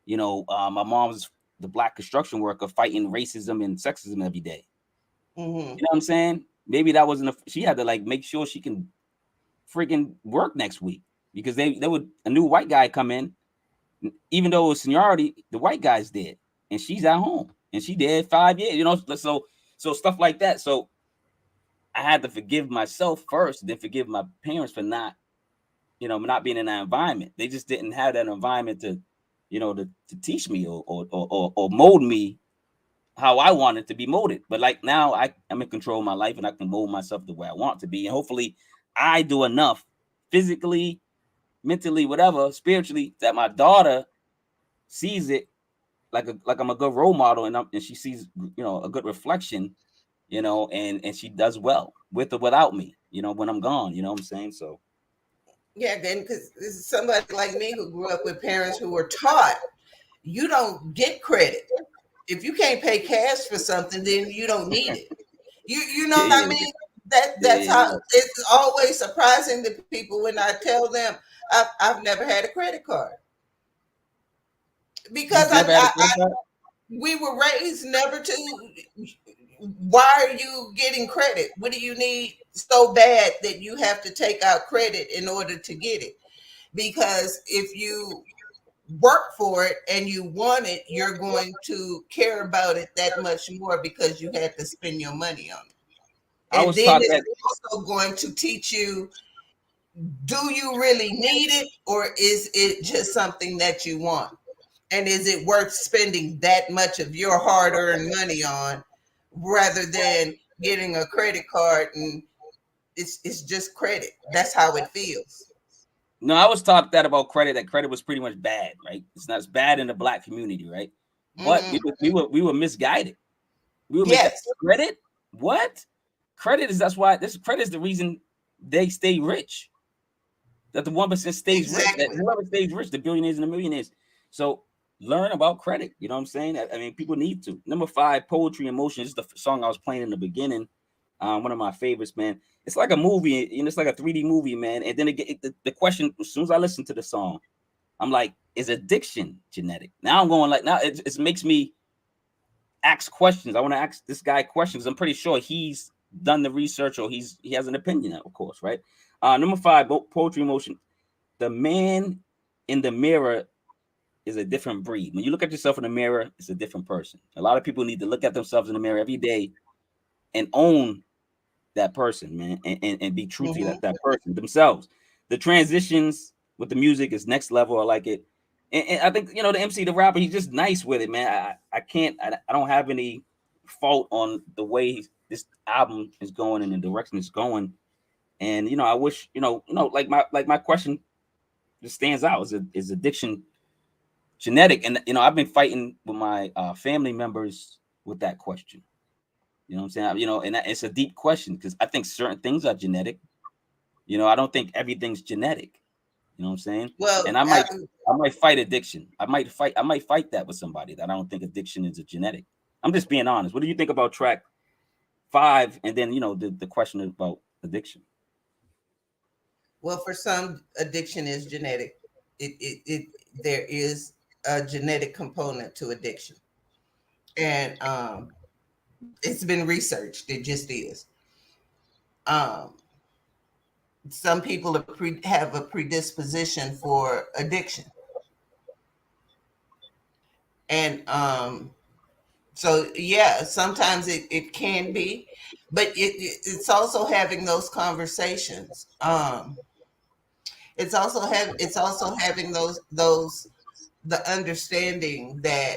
S1: my mom was the black construction worker fighting racism and sexism every day.
S5: Mm-hmm.
S1: You know what I'm saying? Maybe that wasn't she had to like make sure she can freaking work next week because they would a new white guy come in, even though it was seniority, the white guy's dead and she's at home and she dead 5 years, so stuff like that. So I had to forgive myself first, then forgive my parents for not being in that environment. They just didn't have that environment to teach me or mold me how I wanted to be molded. But like now I'm in control of my life and I can mold myself the way I want to be. And hopefully I do enough physically, mentally, whatever, spiritually, that my daughter sees it like I'm a good role model and she sees, a good reflection, and she does well with or without me, when I'm gone, you know what I'm saying? So
S5: Yeah, then because somebody like me who grew up with parents who were taught you don't get credit. If you can't pay cash for something, then you don't need it. You know what I
S1: yeah,
S5: mean? That's how
S1: yeah.
S5: it's always surprising to people when I tell them I've never had a credit card, because
S1: You've never had a credit card?
S5: we were raised never to. Why are you getting credit? What do you need so bad that you have to take out credit in order to get it? Because if you work for it and you want it, you're going to care about it that much more because you had to spend your money on it.
S1: I
S5: And
S1: was
S5: then
S1: taught
S5: it's
S1: that.
S5: also going to teach you, do you really need it, or is it just something that you want? And is it worth spending that much of your hard-earned money on rather than getting a credit card and it's just credit? That's how it feels.
S1: No, I was taught that about credit. That credit was pretty much bad, right? It's not as bad in the black community, right? But
S5: Mm-mm.
S1: we were misguided. We were misguided.
S5: Yes,
S1: Credit? What? Credit is that's why this credit is the reason they stay rich. That the 1% stays rich. That
S5: exactly.
S1: whoever stays rich, the billionaires and the millionaires. So learn about credit. You know what I'm saying? I mean, people need to. Number 5, Poetry in Motion. This is the song I was playing in the beginning. One of my favorites, man. It's like a movie, you know, it's like a 3D movie, man. And then the question, as soon as I listen to the song, I'm like, is addiction genetic? Now I'm going like, now it makes me ask questions. I want to ask this guy questions. I'm pretty sure he's done the research or he has an opinion, of course, right? Number 5, Poetry in Motion. The man in the mirror is a different breed. When you look at yourself in the mirror, it's a different person. A lot of people need to look at themselves in the mirror every day and own that person, man, and be true to that person themselves. The transitions with the music is next level. I like it. And I think, you know, the MC, the rapper, he's just nice with it, man. I don't have any fault on the way this album is going and the direction it's going. And, you know, I wish, like my question just stands out. Is addiction genetic? And, you know, I've been fighting with my family members with that question. You know what I'm saying? You know, and it's a deep question because I think certain things are genetic. You know, I don't think everything's genetic. You know what I'm saying?
S5: Well,
S1: And I might fight addiction. I might fight that with somebody that I don't think addiction is a genetic. I'm just being honest. What do you think about track 5? And then, you know, the question about addiction.
S5: well, for some, addiction is genetic. There is a genetic component to addiction, and it's been researched. It just is. Um, some people have a predisposition for addiction, and so yeah, sometimes it can be, but it's also having those conversations. It's also having those the understanding that,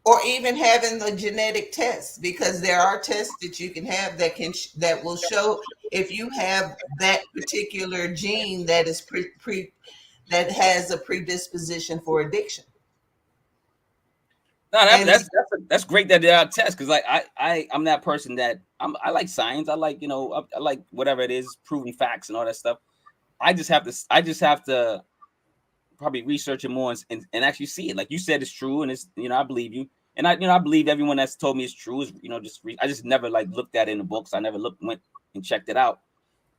S5: or even having the genetic tests, because there are tests that you can have that will show if you have that particular gene that is that has a predisposition for addiction.
S1: No,
S5: And
S1: that's great that there are tests because like I'm that person that I like science. I like, you know, I like whatever it is, proving facts and all that stuff. I just have to probably research it more and actually see it. Like you said, it's true, and it's, you know, I believe you, and I believe everyone that's told me it's true. Is, you know, I just never like looked at it in the books. I never went and checked it out.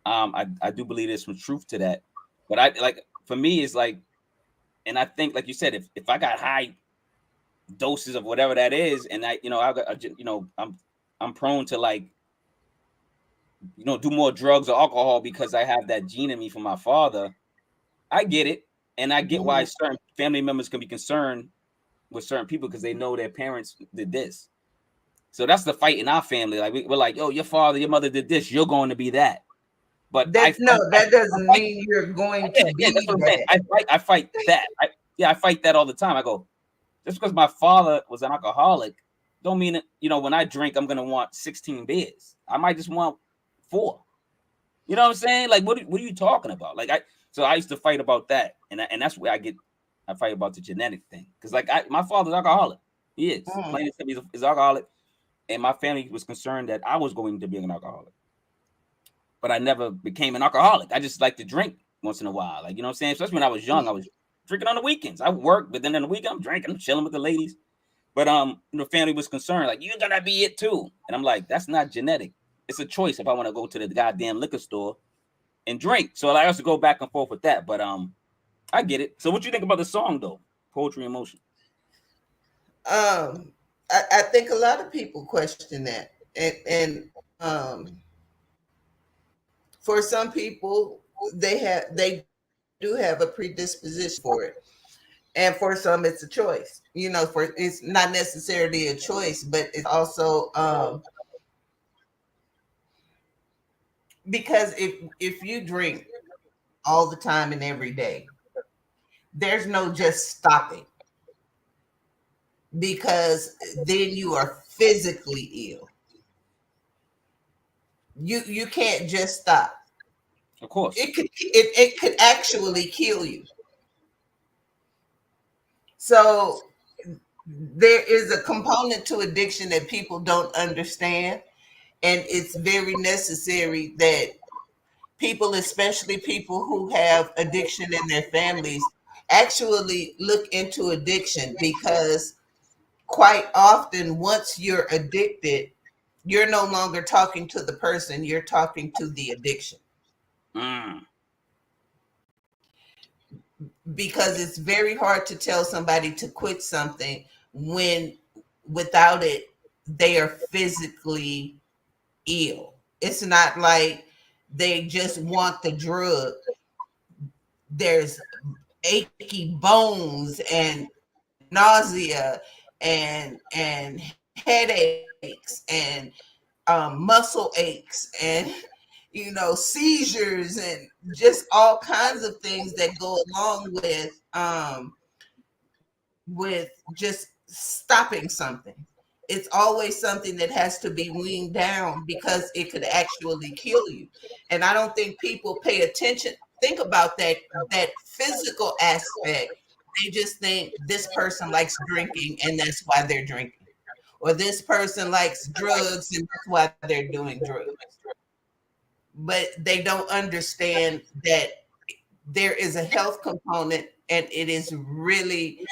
S1: I do believe there's some truth to that, but I like, for me, it's like, and I think like you said, if I got high doses of whatever that is, and I'm prone to, like, you know, do more drugs or alcohol because I have that gene in me from my father. I get it, and I get why certain family members can be concerned with certain people because they know their parents did this. So that's the fight in our family. Like we're like, yo, your father, your mother did this, you're going to be that. But
S5: that doesn't mean you're going to be
S1: that's what I'm saying.
S5: that.
S1: I fight that. I fight that all the time. I go, just because my father was an alcoholic, don't mean that, you know, when I drink, I'm gonna want 16 beers. I might just want 4. You know what I'm saying? Like, what are you talking about? Like, I used to fight about that, and that's where I fight about the genetic thing, because like my father's alcoholic. He is plain and simple, he's alcoholic, and my family was concerned that I was going to be an alcoholic, but I never became an alcoholic. I just like to drink once in a while, like, you know what I'm saying? Especially when I was young, I was drinking on the weekends. I work, but then on the weekend I'm drinking, I'm chilling with the ladies. But the family was concerned, like, you're gonna be it too. And I'm like, that's not genetic. It's a choice if I want to go to the goddamn liquor store and drink. So I also go back and forth with that. But I get it. So what you think about the song though? Poetry in Motion.
S5: I think a lot of people question that. And for some people, they do have a predisposition for it. And for some, it's a choice. You know, it's not necessarily a choice, but it's also Because if you drink all the time and every day, there's no just stopping, because then you are physically ill. You can't just stop.
S1: Of course.
S5: It could actually kill you. So there is a component to addiction that people don't understand, and it's very necessary that people, especially people who have addiction in their families, actually look into addiction, because quite often once you're addicted, you're no longer talking to the person, you're talking to the addiction.
S1: Mm.
S5: Because it's very hard to tell somebody to quit something when without it they are physically ill. It's not like they just want the drug. There's achy bones and nausea and headaches and muscle aches and seizures and just all kinds of things that go along with just stopping something. It's always something that has to be weaned down because it could actually kill you. And I don't think people pay attention. Think about that physical aspect. They just think this person likes drinking and that's why they're drinking. Or this person likes drugs and that's why they're doing drugs. But they don't understand that there is a health component, and it is really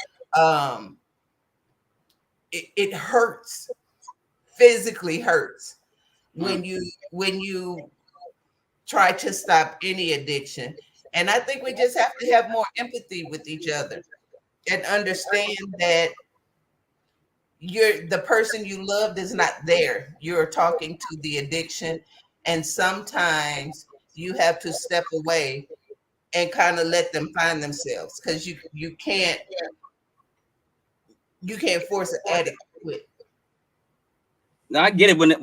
S5: it hurts, physically hurts when you try to stop any addiction. And I think we just have to have more empathy with each other and understand that the person you loved is not there. You're talking to the addiction, and sometimes you have to step away and kind of let them find themselves, because you can't force an addict to quit.
S1: Now I get it when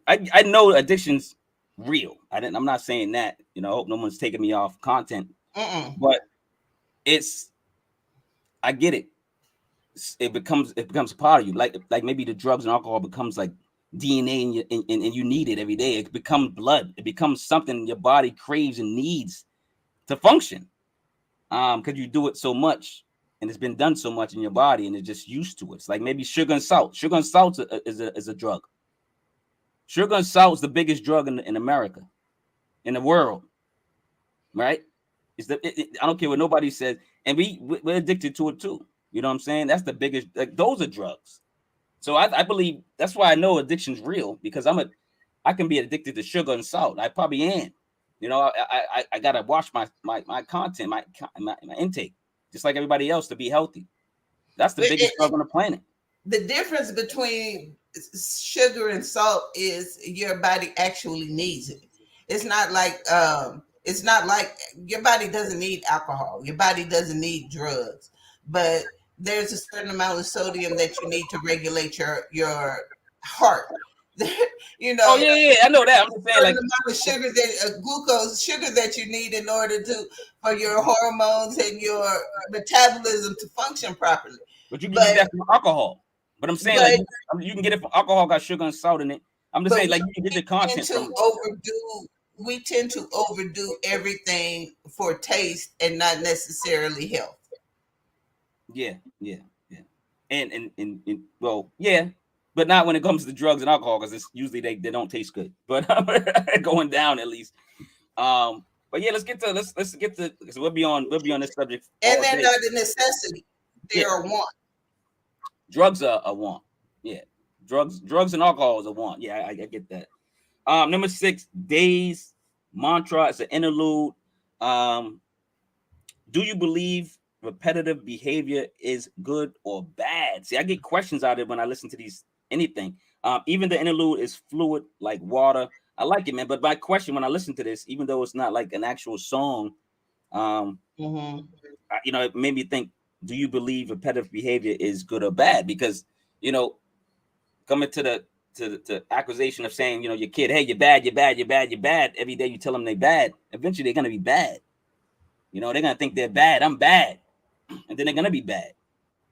S1: I know addiction's real. I'm not saying that. I hope no one's taking me off content. But I get it. It becomes a part of you. Like maybe the drugs and alcohol becomes like DNA and you need it every day. It becomes blood. It becomes something your body craves and needs to function. Because you do it so much and it's been done so much in your body and it's just used to it. It's like maybe sugar and salt. Sugar and salt is a drug. Sugar and salt is the biggest drug in America, in the world, right? I don't care what nobody says, and we're addicted to it too. You know what I'm saying? That's the biggest. Like, those are drugs. So I believe that's why I know addiction's real, because I can be addicted to sugar and salt. I probably am. I gotta watch my content, my intake, just like everybody else, to be healthy. That's the biggest drug on the planet.
S5: The difference between sugar and salt is your body actually needs it. It's not like your body doesn't need alcohol. Your body doesn't need drugs, but there's a certain amount of sodium that you need to regulate your heart.
S1: Oh yeah, I know that. I'm just saying, like,
S5: amount of sugar glucose sugar that you need in order for your hormones and your metabolism to function properly.
S1: But you can get that from alcohol. But I'm saying, like, you can get it from alcohol, got sugar and salt in it. I'm just saying, like, you can get the content from.
S5: We tend to overdo everything for taste and not necessarily health.
S1: Yeah. And well, yeah, but not when it comes to drugs and alcohol, because it's usually they don't taste good. But going down at least. But yeah, let's get to because we'll be on this subject.
S5: And they're not a necessity; they're a want.
S1: Drugs are a want. Yeah, drugs and alcohol is a want. Yeah, I get that. Number 6, Day's mantra. It's an interlude. Do you believe repetitive behavior is good or bad? See, I get questions out of it when I listen to anything. Even the interlude is fluid like water. I like it, man. But my question when I listen to this, even though it's not like an actual song, it made me think, do you believe repetitive behavior is good or bad? Because, coming to to accusation of saying, your kid, hey, you're bad, you're bad, you're bad, you're bad. Every day you tell them they're bad. Eventually they're gonna be bad. They're gonna think they're bad. I'm bad, and then they're gonna be bad.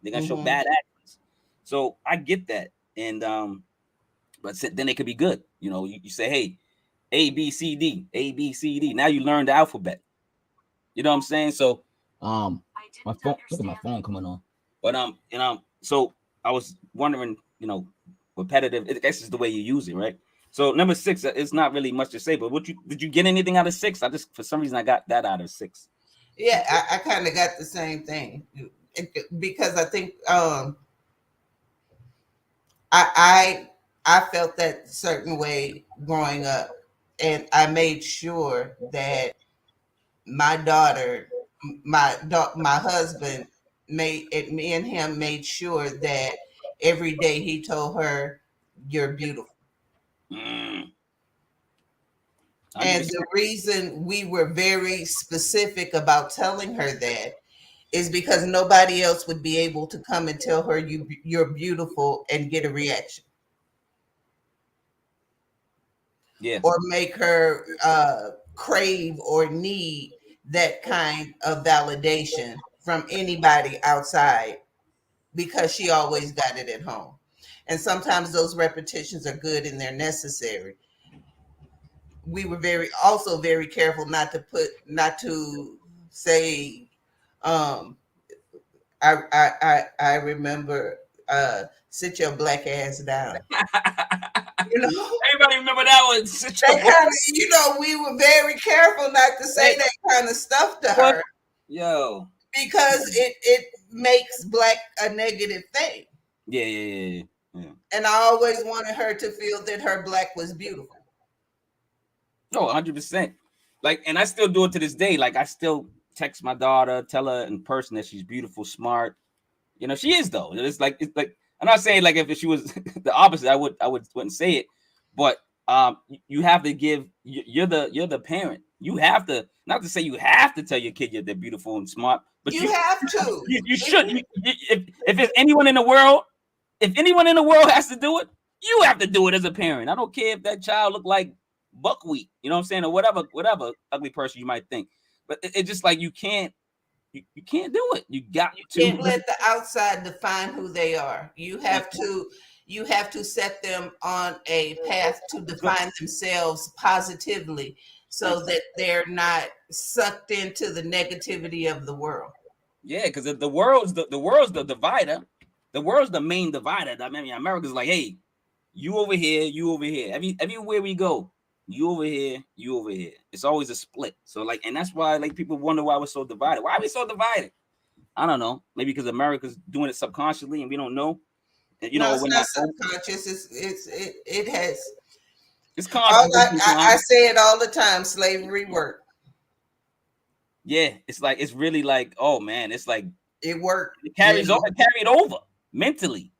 S1: They're gonna show bad actions. So I get that, and but then they could be good. You say, hey, A B C D, A B C D. Now you learn the alphabet. You know what I'm saying? So my phone. Look at my phone coming on. But so I was wondering, repetitive. I guess is the way you use it, right? So number 6, it's not really much to say. But did you get anything out of 6? I just, for some reason, I got that out of 6.
S5: Yeah, I kind of got the same thing because I think I felt that certain way growing up, and I made sure that my daughter, my husband me and him made sure that every day he told her, "You're beautiful." And the reason we were very specific about telling her that is because nobody else would be able to come and tell her you're beautiful and get a reaction.
S1: Yeah.
S5: Or make her crave or need that kind of validation from anybody outside, because she always got it at home. And sometimes those repetitions are good and they're necessary. We were also very careful not to say, I remember, sit your black ass down.
S1: Everybody remember that one.
S5: We were very careful not to say that kind of stuff to her.
S1: Yo.
S5: Because it makes black a negative thing.
S1: Yeah.
S5: And I always wanted her to feel that her black was beautiful.
S1: No, 100%. Like, and I still do it to this day. Like, I still text my daughter, tell her in person that she's beautiful, smart. She is though. It's like I'm not saying like if she was the opposite, I wouldn't say it. But you have to give. You're the parent. You have to, not to say you have to tell your kid they're beautiful and smart, but
S5: you have to.
S1: You should. If there's anyone in the world, has to do it, you have to do it as a parent. I don't care if that child look like buckwheat, you know what I'm saying, or whatever ugly person you might think. But it's just like you can't do it. You
S5: can't let the outside define who they are. You have to set them on a path to define themselves positively, so that they're not sucked into the negativity of the world.
S1: Yeah, because the world's the divider. The world's the main divider. I mean, America's like, hey, you over here, you over here. Everywhere we go, you over here, you over here. It's always a split. So like, and that's why like people wonder why we're so divided. Why are we so divided? I don't know. Maybe because America's doing it subconsciously and we don't know. And,
S5: it's not subconscious. It's
S1: conscious.
S5: I say it all the time. Slavery worked.
S1: Yeah, it's like, it's really like, oh man, it's like
S5: it worked.
S1: It carries over. It carried over mentally.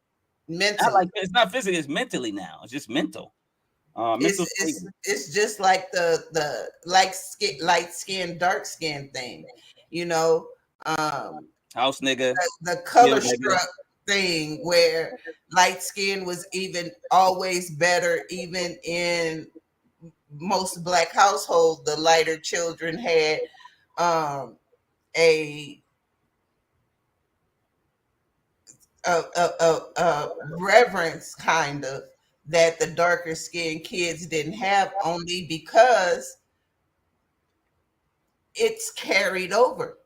S1: Not like, it's not physically. It's mentally now. It's just mental.
S5: It's just like the light skin, dark skin thing,
S1: house nigga,
S5: the color struck thing, where light skin was even always better. Even in most black households, the lighter children had a reverence kind of that the darker skinned kids didn't have, only because it's carried over,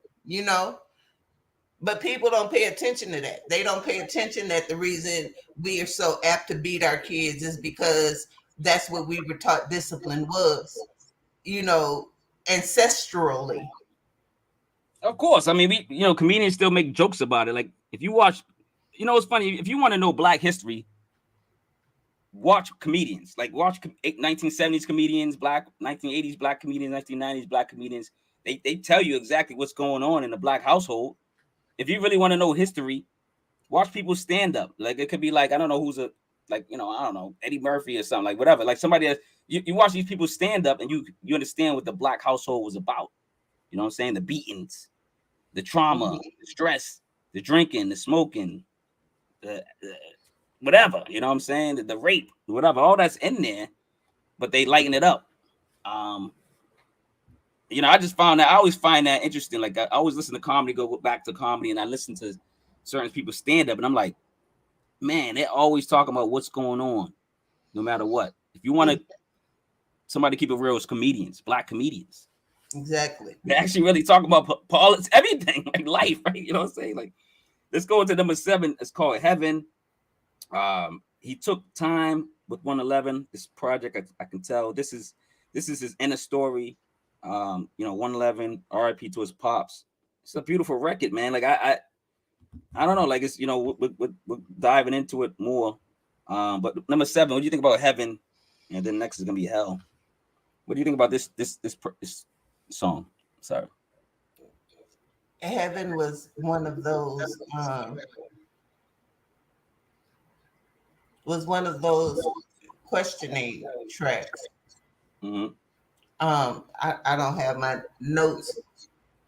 S5: but people don't pay attention to that. They don't pay attention that the reason we are so apt to beat our kids is because that's what we were taught discipline was, ancestrally.
S1: Of course. I mean, we, comedians still make jokes about it. Like if you watch, it's funny. If you want to know Black history, watch comedians. Like watch 1970s comedians, Black 1980s Black comedians, 1990s Black comedians. They tell you exactly what's going on in the Black household. If you really want to know history, watch people stand up. Like it could be like, I don't know who's I don't know, Eddie Murphy or something, like whatever. Like somebody that you watch these people stand up and you understand what the Black household was about. You know what I'm saying? The beatings, the trauma, the stress, the drinking, the smoking, the whatever, you know what I'm saying? The rape, whatever, all that's in there, but they lighten it up. You know, I just found that I always find that interesting. Like I always listen to comedy, go back to comedy, and I listen to certain people stand up, and I'm like, man, they're always talking about what's going on, no matter what. If you want to somebody keep it real, it's comedians, black comedians.
S5: Exactly.
S1: They actually really talk about politics, everything, like life, right? You know what I'm saying? Like, let's go into number 7. It's called Heaven. He took time with 111. This project, I can tell this is his inner story. You know, 111, RIP to his pops. It's a beautiful record, man. Like I don't know, like it's, you know, we're diving into it more. But number 7, what do you think about Heaven? And then next is gonna be Hell. What do you think about this song? Sorry.
S5: Heaven was one of those questioning tracks.
S1: Mm-hmm.
S5: I don't have my notes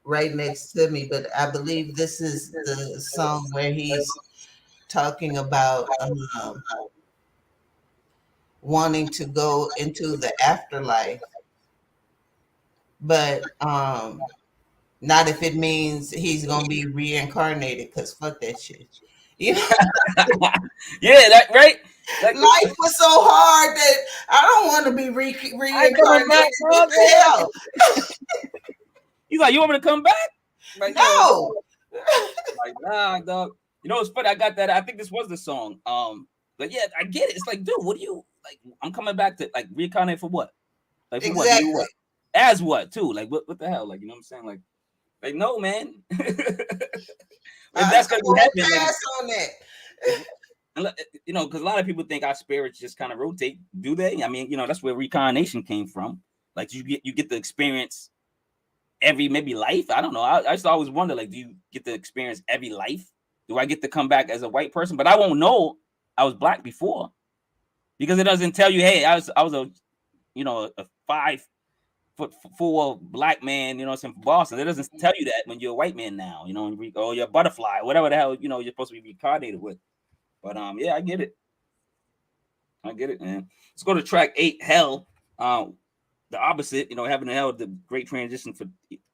S5: right next to me, but I believe this is the song where he's talking about wanting to go into the afterlife, but not if it means he's gonna be reincarnated, because fuck that shit. You know?
S1: Yeah, that right. Like,
S5: life was so hard that I don't want to be reincarnated. What the hell?
S1: He's like, you want me to come back? Like,
S5: no.
S1: Like, nah, dog. You know, it's funny. I got that. I think this was the song. But yeah, I get it. It's like, dude, what do you like? I'm coming back to like reincarnate for what? Like for
S5: exactly.
S1: what? As what too? Like what the hell? Like, you know what I'm saying? Like no, man. If that's gonna be happening,
S5: pass on that.
S1: You know, because a lot of people think our spirits just kind of rotate. Do they? I mean, you know, that's where reincarnation came from. Like you get the experience every maybe life. I don't know. I just always wonder, like, do you get to experience every life? Do I get to come back as a white person? But I won't know I was black before, because it doesn't tell you, hey, I was a, you know, a 5'4" black man, you know, from Boston. It doesn't tell you that when you're a white man now, you know, or you're a butterfly, whatever the hell, you know, you're supposed to be reincarnated with. But yeah, I get it. Man. Let's go to track 8, Hell. The opposite, you know, having Hell, the great transition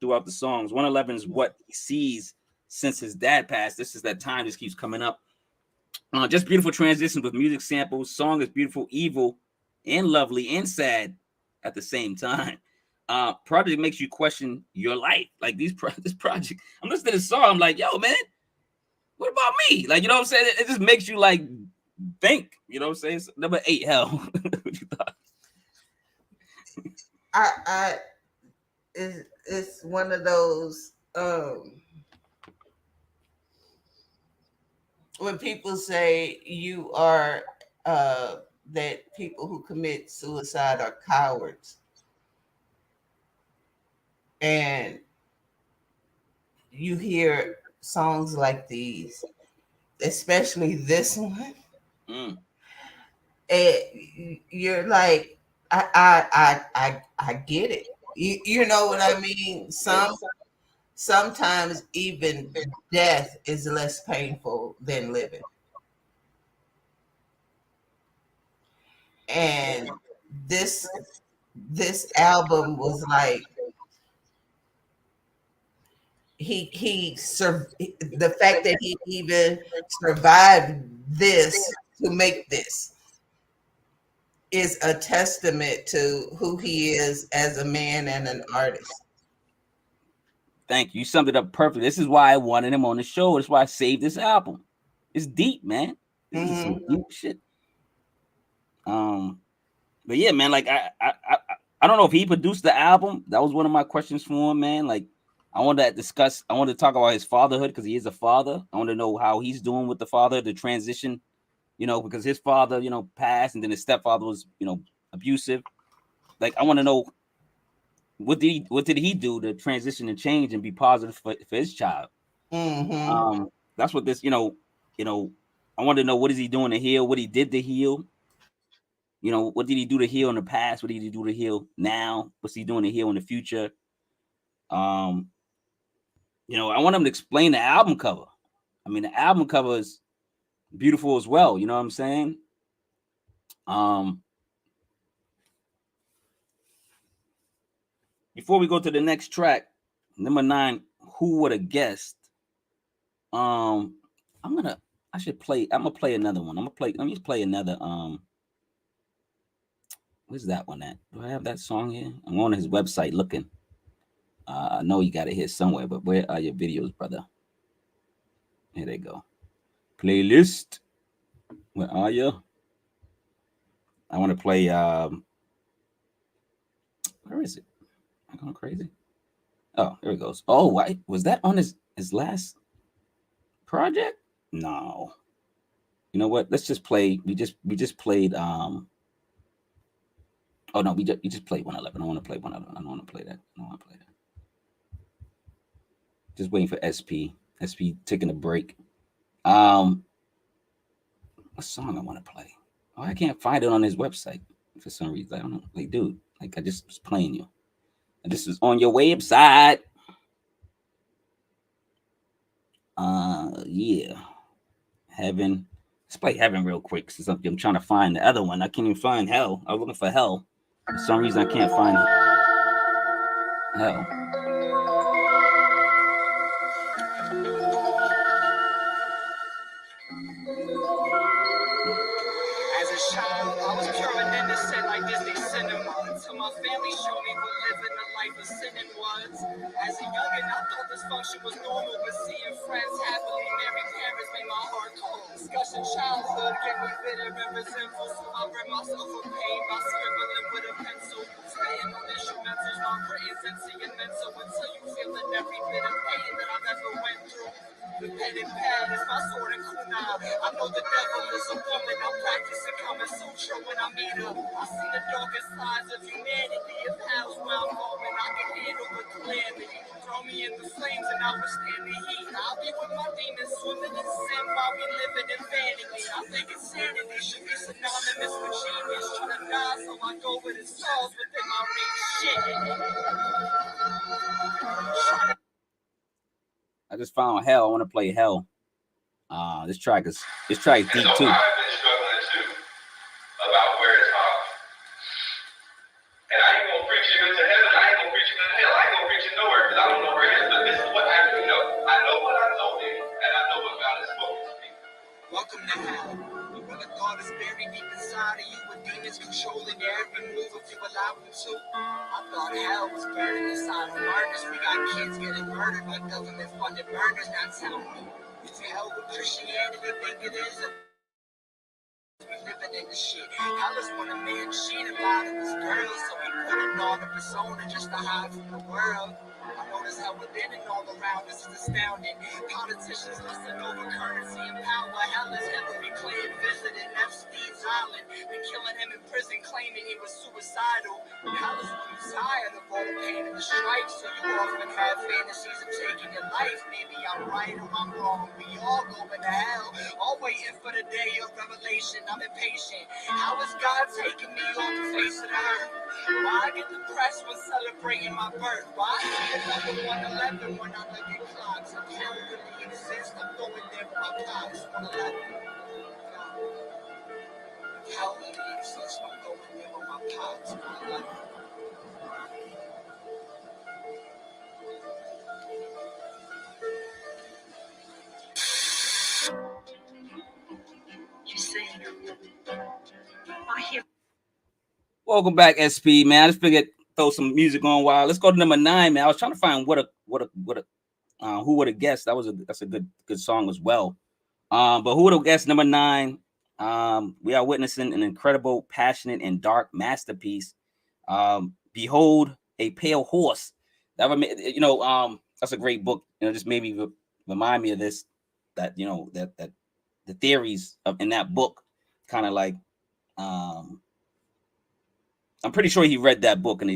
S1: throughout the songs. 111 is what he sees since his dad passed. This is that time just keeps coming up. Just beautiful transitions with music samples. Song is beautiful, evil, and lovely, and sad at the same time. Project makes you question your life. Like this project, I'm listening to this song, I'm like, yo, man, what about me? Like, you know what I'm saying? It just makes you like think, you know what I'm saying? So, number 8, Hell. What you thought?
S5: It's one of those when people say you are that people who commit suicide are cowards, and you hear songs like these, especially this one, and you're like, I get it. You know what I mean? Sometimes even death is less painful than living. And this album was like, the fact that he even survived this to make this is a testament to who he is as a man and an artist.
S1: Thank you. You summed it up perfectly. This is why I wanted him on the show. That's why I saved this album. It's deep, man. This is some deep shit. But yeah, man, like I don't know if he produced the album. That was one of my questions for him, man. Like I wanted to talk about his fatherhood, because he is a father. I want to know how he's doing with the father, the transition, you know, because his father, you know, passed, and then his stepfather was, you know, abusive. Like I want to know what did he do to transition and change and be positive for his child. That's what this, you know, I want to know, what is he doing to heal, what he did to heal. You know, what did he do to heal in the past? What did he do to heal now? What's he doing to heal in the future? You know, I want him to explain the album cover. I mean, the album cover is beautiful as well. You know what I'm saying? Before we go to the next track, number 9, Who Woulda Guessed? I'm gonna play another one. Let me play another. Where's that one at? Do I have that song here? I'm on his website looking. I know you got it here somewhere, but where are your videos, brother? Here they go. Playlist. Where are you? I want to play. Where is it? I'm going crazy. Oh, there it goes. Oh, why was that on his last project? No. You know what? Let's just play. We just played. Oh no, we just played 111. I don't want to play 111. I don't want to play that. I don't want to play that. Just waiting for SP. SP taking a break. What song I want to play? Oh, I can't find it on his website for some reason. I don't know. Like, dude, like I just was playing you. And this is on your website. Yeah. Heaven. Let's play Heaven real quick since I'm trying to find the other one. I can't even find Hell. I was looking for Hell. For some reason, I can't find Hell.
S3: As a child, I was pure and innocent like Disney cinema. Until my family showed me what living a life of sinning was. As a youngin', I thought dysfunction was normal, but seeing friends happily married parents made my heart cold. Discussion childhood kept me bitter and resentful, so I rid myself of pain by scribbling with a pencil. Staying on instrumentals, my brain's sentimental until you feeling every bit of pain that I've ever went through. The pen and pad is my sword and kunai. I know the devil is a woman. I'm practicing Kama Sutra when I meet her. I see the darkest sides of humanity. If hell's where I'm going, I can handle the calamity. Throw me in the flames and I'll withstand the heat. I'll be with my demons swimming in sin while we living in vanity. I think insanity should be synonymous with genius. Trying to die, so I go with his souls within my reach. Shit.
S1: I just found Hell. I want to play Hell. This track is deep too.
S2: I've been struggling too about where it's hard. And I ain't gonna preach you into heaven. I ain't gonna preach you into hell. I ain't gonna preach you nowhere because I don't know where it is. But this is what I do know. I know what I told you, and I know what God has spoken to me.
S3: Welcome to hell. Where the thought is buried deep inside of you, with demons controlling your every move if you allow them to. I thought hell was burning inside of murders. We got kids getting murdered by government-funded murders. Now tell me, is hell what Christianity think it is? We living in the shit. Hell is when a man cheated out of his girl, so he put it on a persona just to hide from the world. I notice how within and all around us is astounding. Politicians listen over currency and power. Hell is Hillary Clinton visiting Epstein's Island and killing him in prison, claiming he was suicidal. Hell is when you're tired of all the pain and the strife, so you often have fantasies of taking your life. Maybe I'm right or I'm wrong. We all going to hell, all waiting for the day of revelation. I'm impatient. How is God taking me off the face of the earth? Why I get depressed when celebrating my birth? Why I feel like 111 when I look at clocks? If hell really exists, I'm going there with my clocks. 111. If hell really exists, I'm going there with my clocks. 111.
S6: You see, I hear.
S1: Welcome back, SP, man. I just figured throw some music on while. Let's go to number 9, man. I was trying to find Who Woulda Guessed. That's a good song as well. But Who Woulda Guessed, number 9. We are witnessing an incredible, passionate, and dark masterpiece. Behold a Pale Horse. That's a great book. Just maybe remind me of this. That that the theories in that book kind of like. I'm pretty sure he read that book or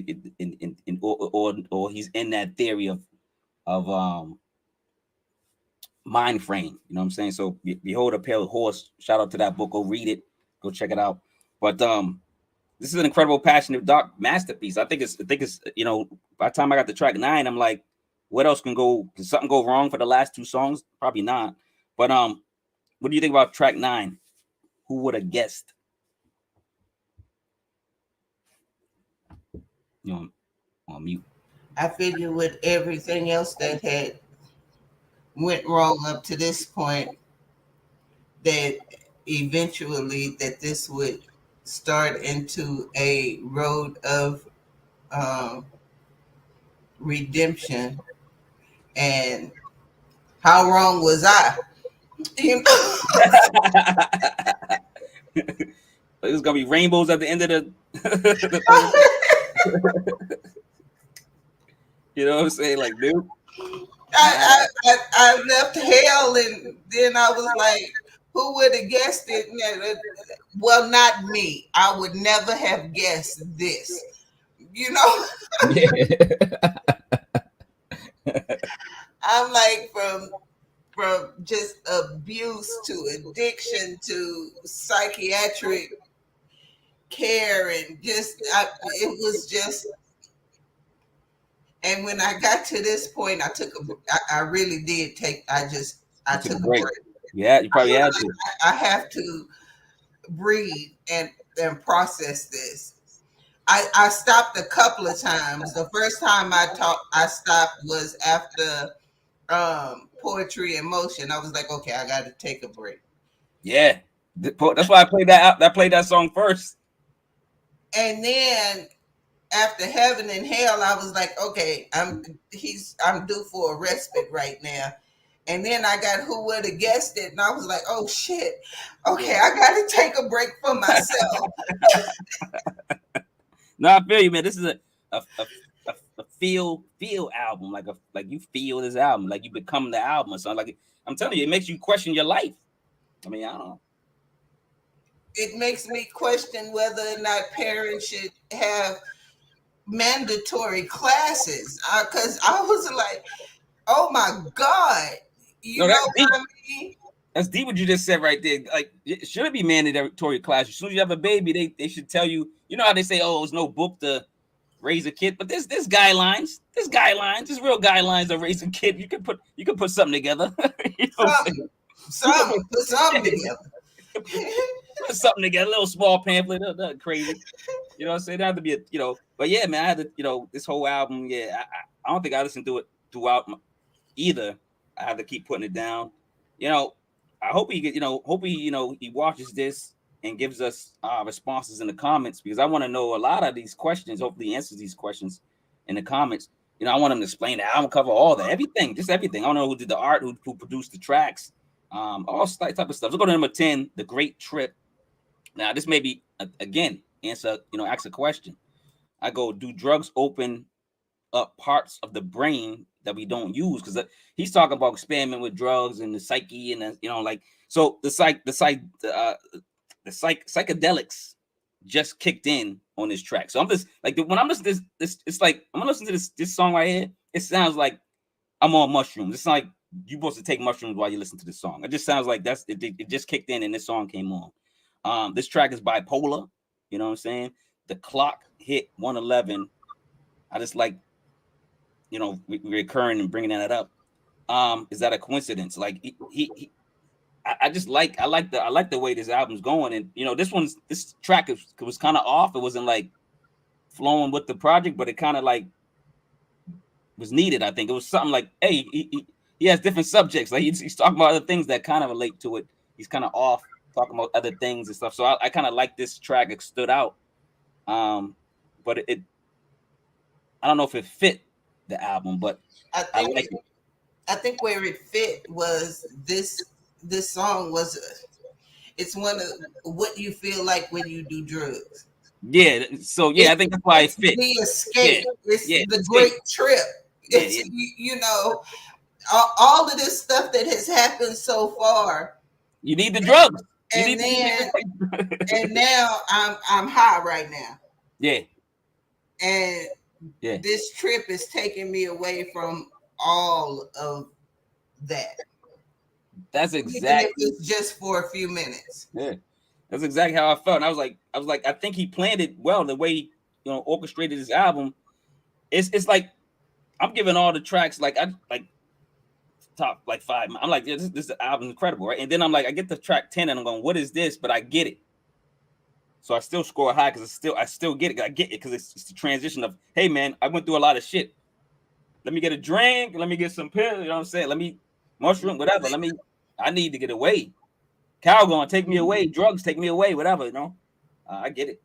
S1: he's in that theory of mind frame. You know what I'm saying? So Behold a Pale Horse. Shout out to that book. Go read it. Go check it out. But this is an incredible, passionate, dark masterpiece. I think it's by the time I got to track 9, I'm like, what else can something go wrong for the last 2 songs? Probably not. But What do you think about track 9? Who Woulda Guessed? You know, on mute.
S5: I figure with everything else that had went wrong up to this point, that eventually that this would start into a road of redemption. And how wrong was I? You know?
S1: It's gonna be rainbows at the end of the. You know what I'm saying? Like, dude.
S5: I left hell, and then I was like, who would have guessed it? Well, not me. I would never have guessed this. You know? I'm like, from just abuse to addiction to psychiatric care, and just it was just. And when I got to this point, I really did take. I took a break.
S1: Yeah, you probably had to.
S5: I have to breathe and process this. I stopped a couple of times. The first time I stopped was after Poetry in Motion. I was like, okay, I got to take a break.
S1: Yeah, that's why I played that. I played that song first.
S5: And then after Heaven and Hell, I was like, okay, I'm due for a respite right now. And then I got Who Woulda Guessed It, and I was like, oh shit, okay, I got to take a break for myself.
S1: No, I feel you, man. This is a feel album, like you feel this album, like you become the album or something. Like, I'm telling you, it makes you question your life. I mean, I don't know.
S5: It makes me question whether or not parents should have mandatory classes, because I was like, oh my God, you know what I mean?
S1: That's deep what you just said right there. Like, it shouldn't be mandatory classes. As soon as you have a baby, they should tell you. You know how they say, oh, there's no book to raise a kid, but there's guidelines. There's real guidelines to raise a kid. You can put something together. You know
S5: put something together.
S1: Put something together, a little small pamphlet, nothing crazy. You know what I'm saying? That had to be but yeah, man, I had to, this whole album, yeah, I don't think I listened to it throughout either. I have to keep putting it down. I hope he he watches this and gives us responses in the comments, because I want to know a lot of these questions. Hopefully he answers these questions in the comments. I want him to explain the album cover, all that, everything. I don't know who did the art, who produced the tracks, all type of stuff. Let's go to number 10, The Great Trip. Now, this may be, again, ask a question. I go, do drugs open up parts of the brain that we don't use? Because he's talking about experimenting with drugs and the psyche, and so the psychedelics just kicked in on this track. So I'm just like, when I'm listening to this, it's like I'm gonna listen to this song right here. It sounds like I'm on mushrooms. It's like you're supposed to take mushrooms while you listen to this song. It just sounds like it just kicked in and this song came on. This track is bipolar. You know what I'm saying? The clock hit 111. I just like, recurring and bringing that up. Is that a coincidence? Like I like the way this album's going, and this track was kind of off. It wasn't like flowing with the project, but it kind of like was needed. I think it was something like, hey, he has different subjects. Like he's talking about other things that kind of relate to it. He's kind of off talking about other things and stuff. So I kind of like this track. It stood out. But I don't know if it fit the album, but I like it.
S5: I think where it fit was this song it's one of what you feel like when you do drugs.
S1: Yeah. So yeah, I think that's why it fit.
S5: The escape. Yeah. It's the great trip. It's all of this stuff that has happened so far.
S1: You need the drugs.
S5: And now I'm high right now.
S1: Yeah.
S5: And this trip is taking me away from all of that.
S1: That's exactly.
S5: Even if it's just for a few minutes.
S1: Yeah, that's exactly how I felt. And I was like, I think he planned it well. The way he, orchestrated his album. It's like I'm giving all the tracks like top like 5. I'm like, yeah, this album is incredible, right? And then I'm like, I get to track 10 and I'm going, what is this? But I get it. So I still score high because I still get it. I get it because it's the transition of, hey man, I went through a lot of shit. Let me get a drink. Let me get some pills. You know what I'm saying? Let me mushroom, whatever. I need to get away. Calgon, take me away. Drugs, take me away. Whatever. You know, I get it.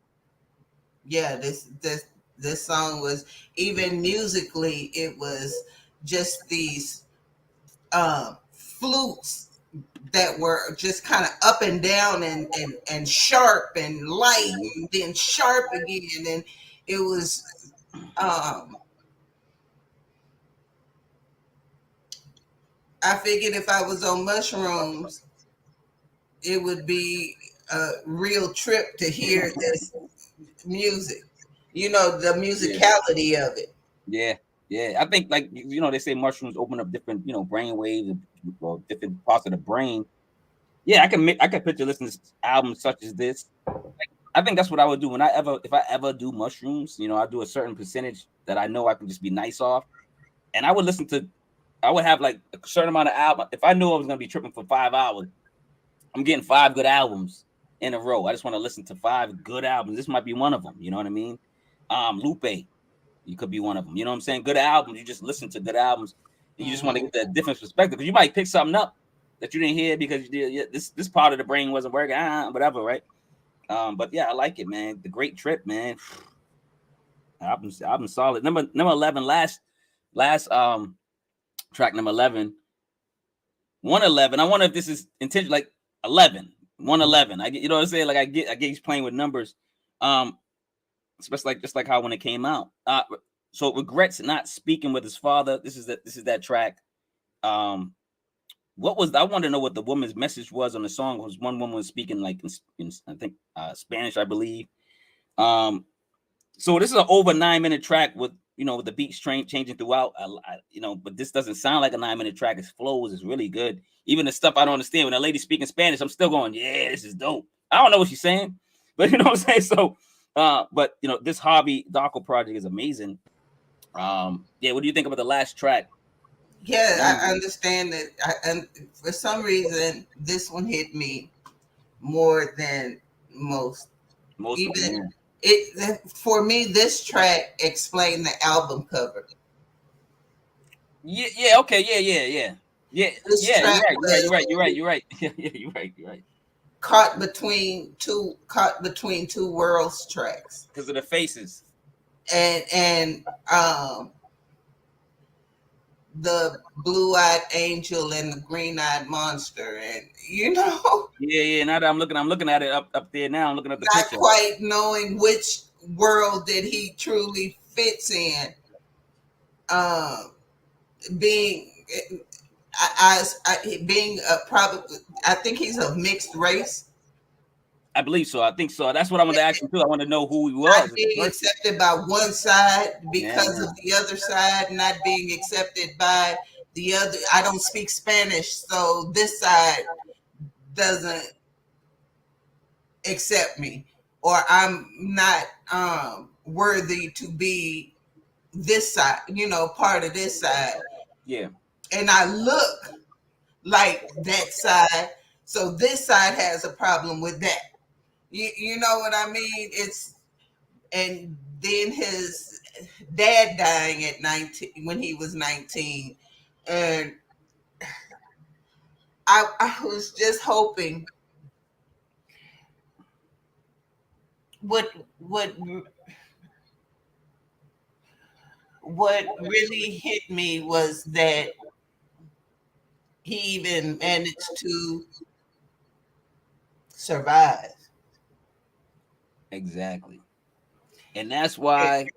S5: Yeah, this song was, even musically, it was just these flutes that were just kind of up and down and sharp and light and then sharp again, and it was I figured if I was on mushrooms, it would be a real trip to hear this music, you know, the musicality of it.
S1: Yeah. I think, like, you know, they say mushrooms open up different, you know, brain waves or different parts of the brain. Yeah, I can picture listening to albums such as this. Like, I think that's what I would do if I ever do mushrooms. You know, I do a certain percentage that I know I can just be nice off, and I would have like a certain amount of album. If I knew I was gonna be tripping for 5 hours, I'm getting 5 good albums in a row. I just want to listen to 5 good albums. This might be one of them. You know what I mean? Lupe, you could be one of them. You know what I'm saying? Good albums. You just listen to good albums, and you just want to get that different perspective, because you might pick something up that you didn't hear because this part of the brain wasn't working. Whatever, right? But yeah, I like it, man. The Great Trip, man. Album solid. Number 11, last track, number 11. 111. I wonder if this is intentional, like 11. 111. I get, you know what I'm saying? Like I get he's playing with numbers. Especially just like how when it came out. So regrets not speaking with his father. This is that track. What was I want to know what the woman's message was on the song. Was one woman was speaking like in I think Spanish, I believe. So this is an over 9-minute track with, you know, with the beats changing throughout. You know, but this doesn't sound like a 9-minute track. Its flows is really good. Even the stuff I don't understand when a lady speaking Spanish, I'm still going, yeah, this is dope. I don't know what she's saying, but you know what I'm saying. So, but you know, this Javi Darko project is amazing. Yeah, what do you think about the last track?
S5: Yeah, I understand that. And for some reason, this one hit me more than most. Even for me, this track explained the album cover.
S1: Yeah, okay, yeah. You're right. Yeah, you're right.
S5: Caught between two worlds tracks
S1: because of the faces
S5: and the blue-eyed angel and the green-eyed monster, and you know,
S1: yeah. Now that I'm looking at it up there now. I'm looking at the
S5: not
S1: picture.
S5: quite knowing which world that he truly fits in. Being probably, I think he's of mixed race.
S1: I believe so. I think so. That's what I wanted to ask you too. I want to know who he was.
S5: Not being accepted by one side because of the other side, not being accepted by the other. I don't speak Spanish, so this side doesn't accept me, or I'm not worthy to be this side, you know, part of this side.
S1: Yeah.
S5: And I look like that side, so this side has a problem with that. You know what I mean? And then his dad dying at 19 when he was 19, and I was just hoping what really hit me was that he even managed to survive.
S1: Exactly. And that's why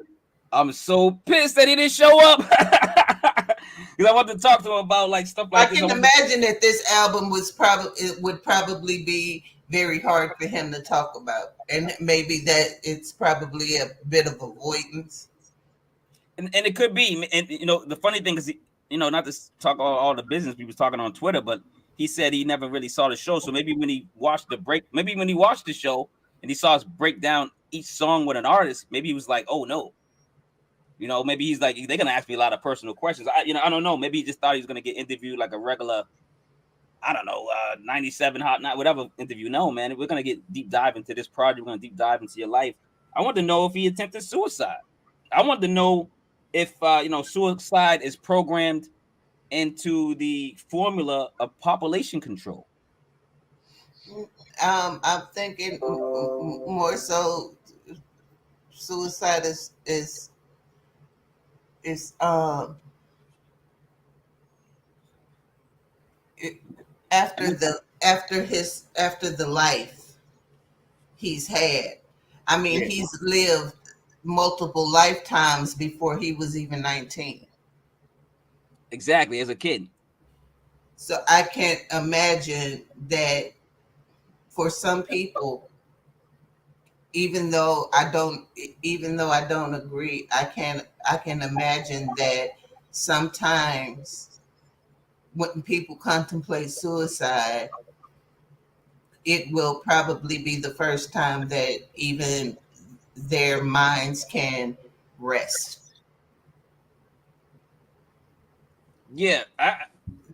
S1: I'm so pissed that he didn't show up. Because I want to talk to him about like stuff like this.
S5: I can imagine that this album would probably be very hard for him to talk about. And maybe that it's probably a bit of avoidance.
S1: And it could be. And you know, the funny thing is, you know, not to talk all the business we was talking on Twitter, but he said he never really saw the show. So maybe when he watched the show and he saw us break down each song with an artist, maybe he was like, oh no. You know, maybe he's like, they're gonna ask me a lot of personal questions. I don't know. Maybe he just thought he was gonna get interviewed like a regular, I don't know, 97 Hot Night, whatever interview. No, man, we're gonna get deep dive into this project. We're gonna deep dive into your life. I want to know if he attempted suicide. I want to know if suicide is programmed into the formula of population control.
S5: I'm thinking more so suicide is after the life he's had. I mean,
S1: Yeah.
S5: he's lived multiple lifetimes before he was even 19.
S1: Exactly, as a kid.
S5: So I can't imagine that for some people, even though I don't agree, I can imagine that sometimes when people contemplate suicide, it will probably be the first time that even their minds can rest.
S1: Yeah,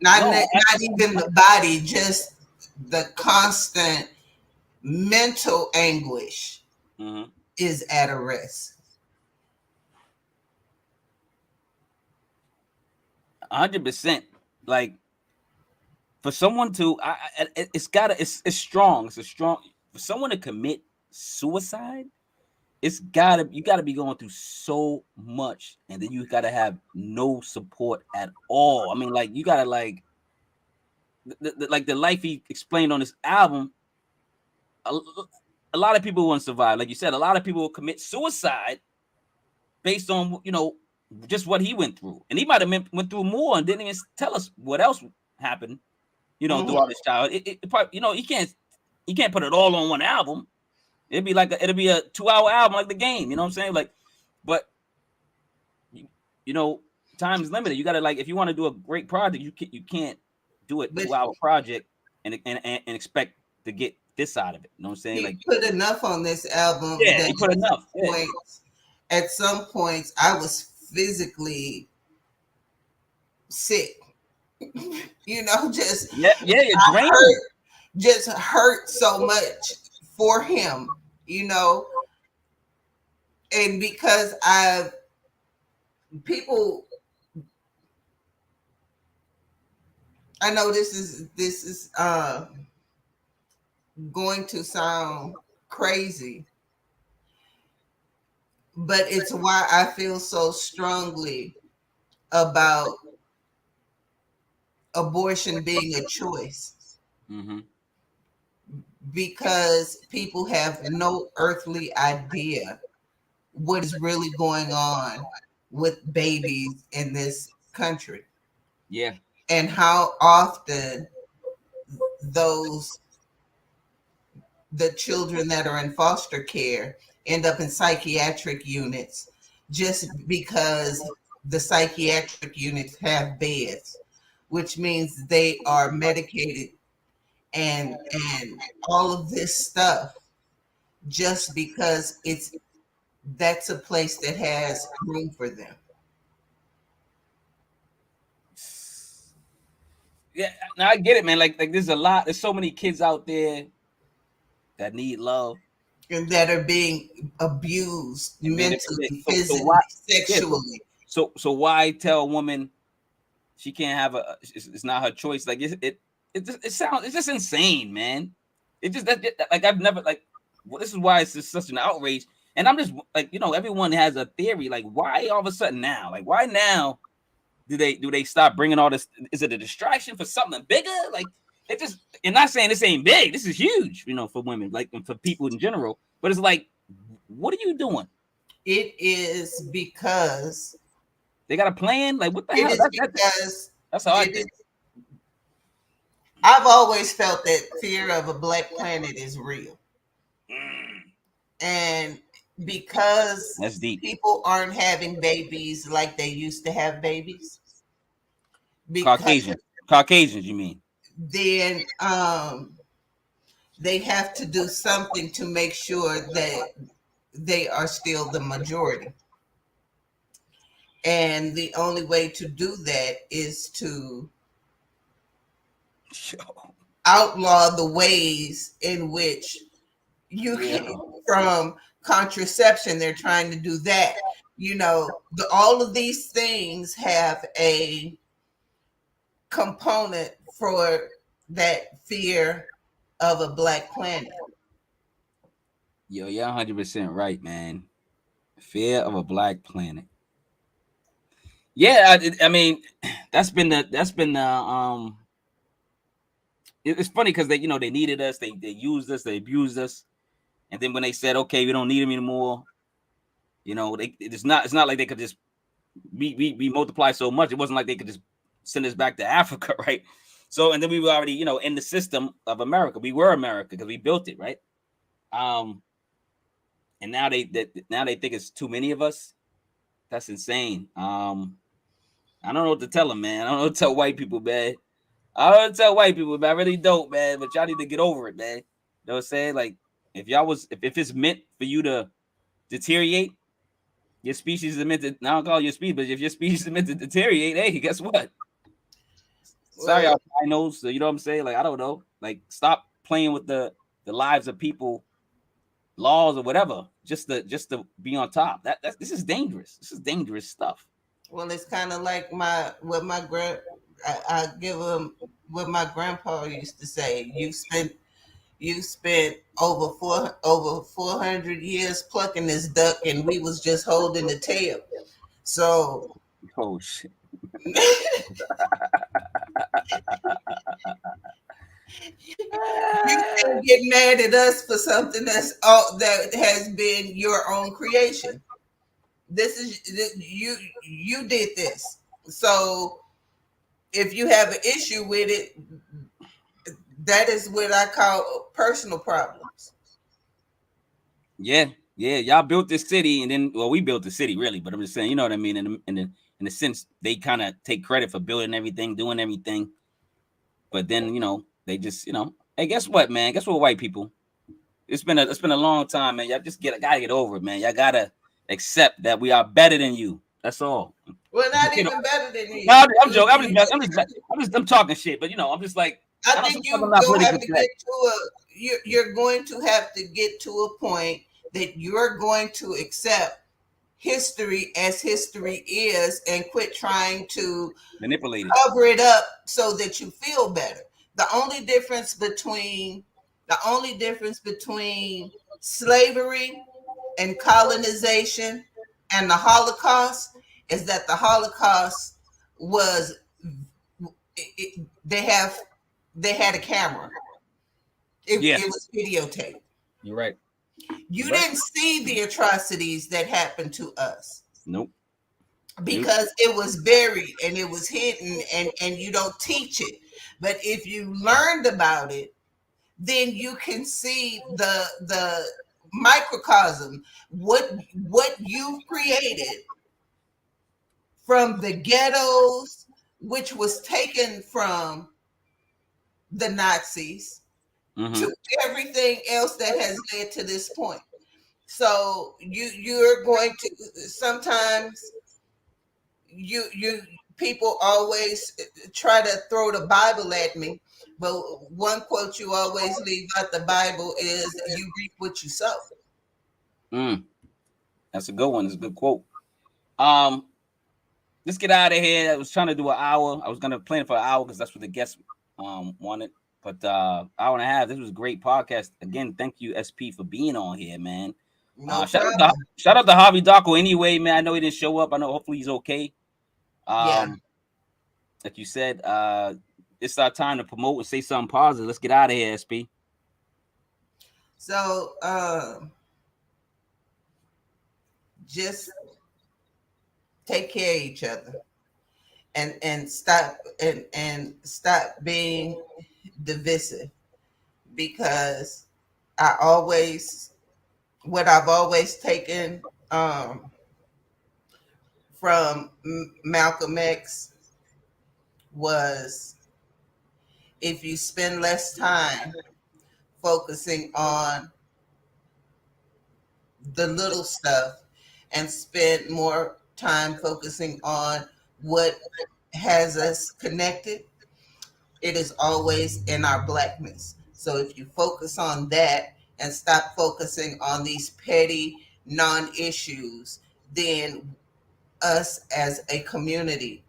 S5: Not even the body, just the constant mental anguish is at a rest.
S1: 100%. Like, for someone to, it's strong. It's a strong, for someone to commit suicide, you gotta be going through so much, and then you gotta have no support at all. I mean, like, you gotta like the life he explained on this album. A lot of people won't survive. Like you said, a lot of people will commit suicide based on just what he went through, and he might have went through more and didn't even tell us what else happened. Throughout his childhood, it probably, you can't put it all on one album. It'll be a 2-hour album, like the game. You know what I'm saying? Like, but time is limited. You gotta, like, if you want to do a great project, you can't do a 2-hour project and expect to get this out of it. You know what I'm saying?
S5: He
S1: like,
S5: put enough on this album.
S1: Yeah, he put enough.
S5: At some points, I was physically sick. Just hurt so much for him, and because I know this is going to sound crazy, but it's why I feel so strongly about abortion being a choice. Because people have no earthly idea what is really going on with babies in this country.
S1: Yeah.
S5: And how often the children that are in foster care end up in psychiatric units just because the psychiatric units have beds, which means they are medicated and all of this stuff just because that's a place that has room for them.
S1: Yeah, now I get it, man. Like there's so many kids out there that need love
S5: and that are being abused mentally, physically, sexually.
S1: So why tell a woman she can't have it's not her choice? Like it sounds, it's just insane, man. It just like I've never this is why it's just such an outrage. And I'm just like, everyone has a theory. Like, why all of a sudden now? Like, why now do they stop bringing all this? Is it a distraction for something bigger? Like, it just, and not saying this ain't big. This is huge, for women, like, and for people in general. But it's like, what are you doing?
S5: It is because
S1: they got a plan. Like, what the hell? That's how I think.
S5: I've always felt that fear of a black planet is real. And because
S1: that's deep.
S5: People aren't having babies like they used to have babies.
S1: Caucasians, you mean?
S5: Then they have to do something to make sure that they are still the majority. And the only way to do that is to outlaw the ways in which you can, from contraception, they're trying to do that. All of these things have a component for that fear of a black planet.
S1: Yo, you're 100% right, man. Fear of a black planet. Yeah, I mean, that's been the it's funny because they needed us, they used us, they abused us, and then when they said, okay, we don't need them anymore, it's not like they could just we multiply so much. It wasn't like they could just send us back to Africa, right? So, and then we were already, in the system of America. We were America because we built it, right? And now they think it's too many of us. That's insane. I don't know what to tell them, man. I don't know what to tell white people, man. I don't tell white people, man. I really don't, man. But y'all need to get over it, man. You know what I'm saying? Like, if it's meant for you to deteriorate, your species is meant to. Now I'll call your species, but if your species is meant to deteriorate, hey, guess what? Sorry, y'all knows. You know what I'm saying? Like, I don't know. Like, stop playing with the lives of people, laws or whatever, just to be on top. This is dangerous. This is dangerous stuff.
S5: Well, it's kind of like I give them what my grandpa used to say. You spent over 400 years plucking this duck, and we was just holding the tail. So,
S1: oh shit.
S5: You can get mad at us for something that has been your own creation. This is you did this. So if you have an issue with it, that is what I call personal problems.
S1: Yeah, y'all built this city, and then we built the city, really. But I'm just saying, you know what I mean. In the sense, they kind of take credit for building everything, doing everything. But then they just hey, guess what, man? Guess what, white people? It's been a long time, man. Y'all just gotta get over it, man. Y'all gotta accept that we are better than you. That's all.
S5: We're not even better than you.
S1: No, I'm joking. I'm talking shit, but I'm just like.
S5: I think you're going to have to get to a point that you're going to accept history as history is and quit trying to
S1: manipulate it,
S5: cover it up so that you feel better. The only difference between slavery and colonization and the Holocaust is that the Holocaust was they had a camera. It was videotaped.
S1: You're right.
S5: You didn't see the atrocities that happened to us.
S1: Nope.
S5: Because it was buried and it was hidden and you don't teach it. But if you learned about it, then you can see the microcosm, what you've created from the ghettos, which was taken from the Nazis, to everything else that has led to this point. So you're going to sometimes you people always try to throw the Bible at me, but one quote you always leave out the Bible is you reap what you sow.
S1: That's a good one. It's a good quote. Let's get out of here. I was trying to do an hour. I was gonna plan for an hour because that's what the guests wanted. But hour and a half. This was a great podcast. Again, thank you, SP, for being on here, man. Shout out to Javi Darko anyway, man. I know he didn't show up. I know hopefully he's okay. Like you said, it's our time to promote and say something positive. Let's get out of here, SP.
S5: So just take care of each other and stop being divisive, because I've always taken from Malcolm X was, if you spend less time focusing on the little stuff and spend more time focusing on what has us connected, it is always in our blackness. So if you focus on that and stop focusing on these petty non-issues, then us as a community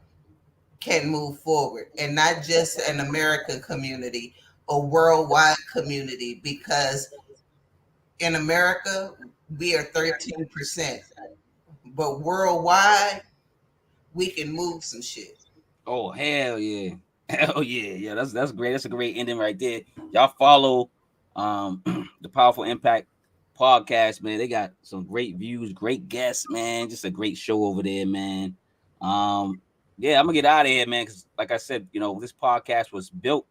S5: can move forward, and not just an American community, a worldwide community, because in America we are 13%, but worldwide we can move some shit.
S1: Oh hell yeah. Hell yeah. That's great. That's a great ending right there. Y'all follow the Powerful Impact Podcast, man. They got some great views, great guests, man. Just a great show over there, man. Yeah, I'm gonna get out of here, man, because like I said, this podcast was built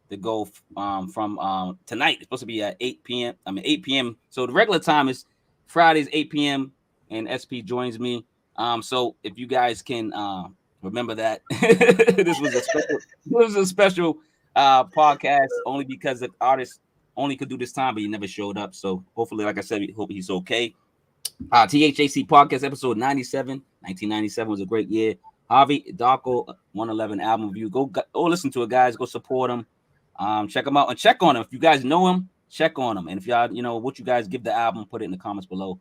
S1: to go from tonight. It's supposed to be at 8 p.m. 8 p.m. So the regular time is Fridays 8 p.m. and SP joins me. So if you guys can remember that this was a special podcast only because the artist only could do this time, but he never showed up. So hopefully, like I said, we hope he's okay. THHC podcast episode 97. 1997 was a great year. Javi Darko 111 album review. Go listen to it, guys. Go support him. Check him out and check on him. If you guys know him, check on him. And if y'all, what you guys give the album, put it in the comments below.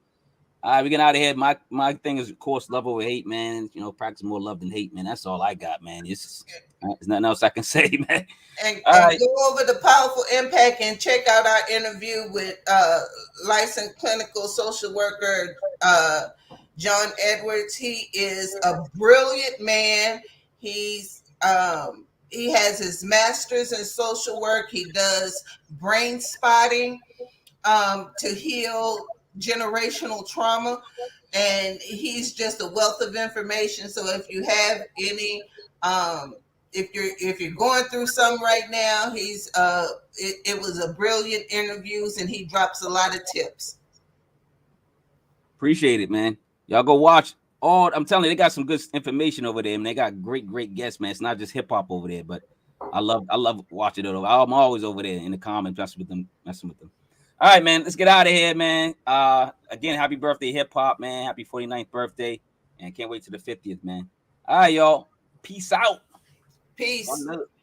S1: All right, we get out of here. My thing is, of course, love over hate, man. Practice more love than hate, man. That's all I got, man. There's nothing else I can say, man.
S5: And go over the Powerful Impact and check out our interview with licensed clinical social worker John Edwards. He is a brilliant man. He has his master's in social work. He does brain spotting to heal generational trauma, and he's just a wealth of information. So if you have any if you're going through some right now, he's it was a brilliant interviews, and he drops a lot of tips.
S1: Appreciate it, man. Y'all go watch I'm telling you, they got some good information over there, and they got great guests, man. It's not just hip hop over there, but I love watching it. I'm always over there in the comments messing with them. All right, man, let's get out of here, man. Again, happy birthday, hip hop, man. Happy 49th birthday, and can't wait to the 50th, man. All right, y'all. Peace out.
S5: Peace.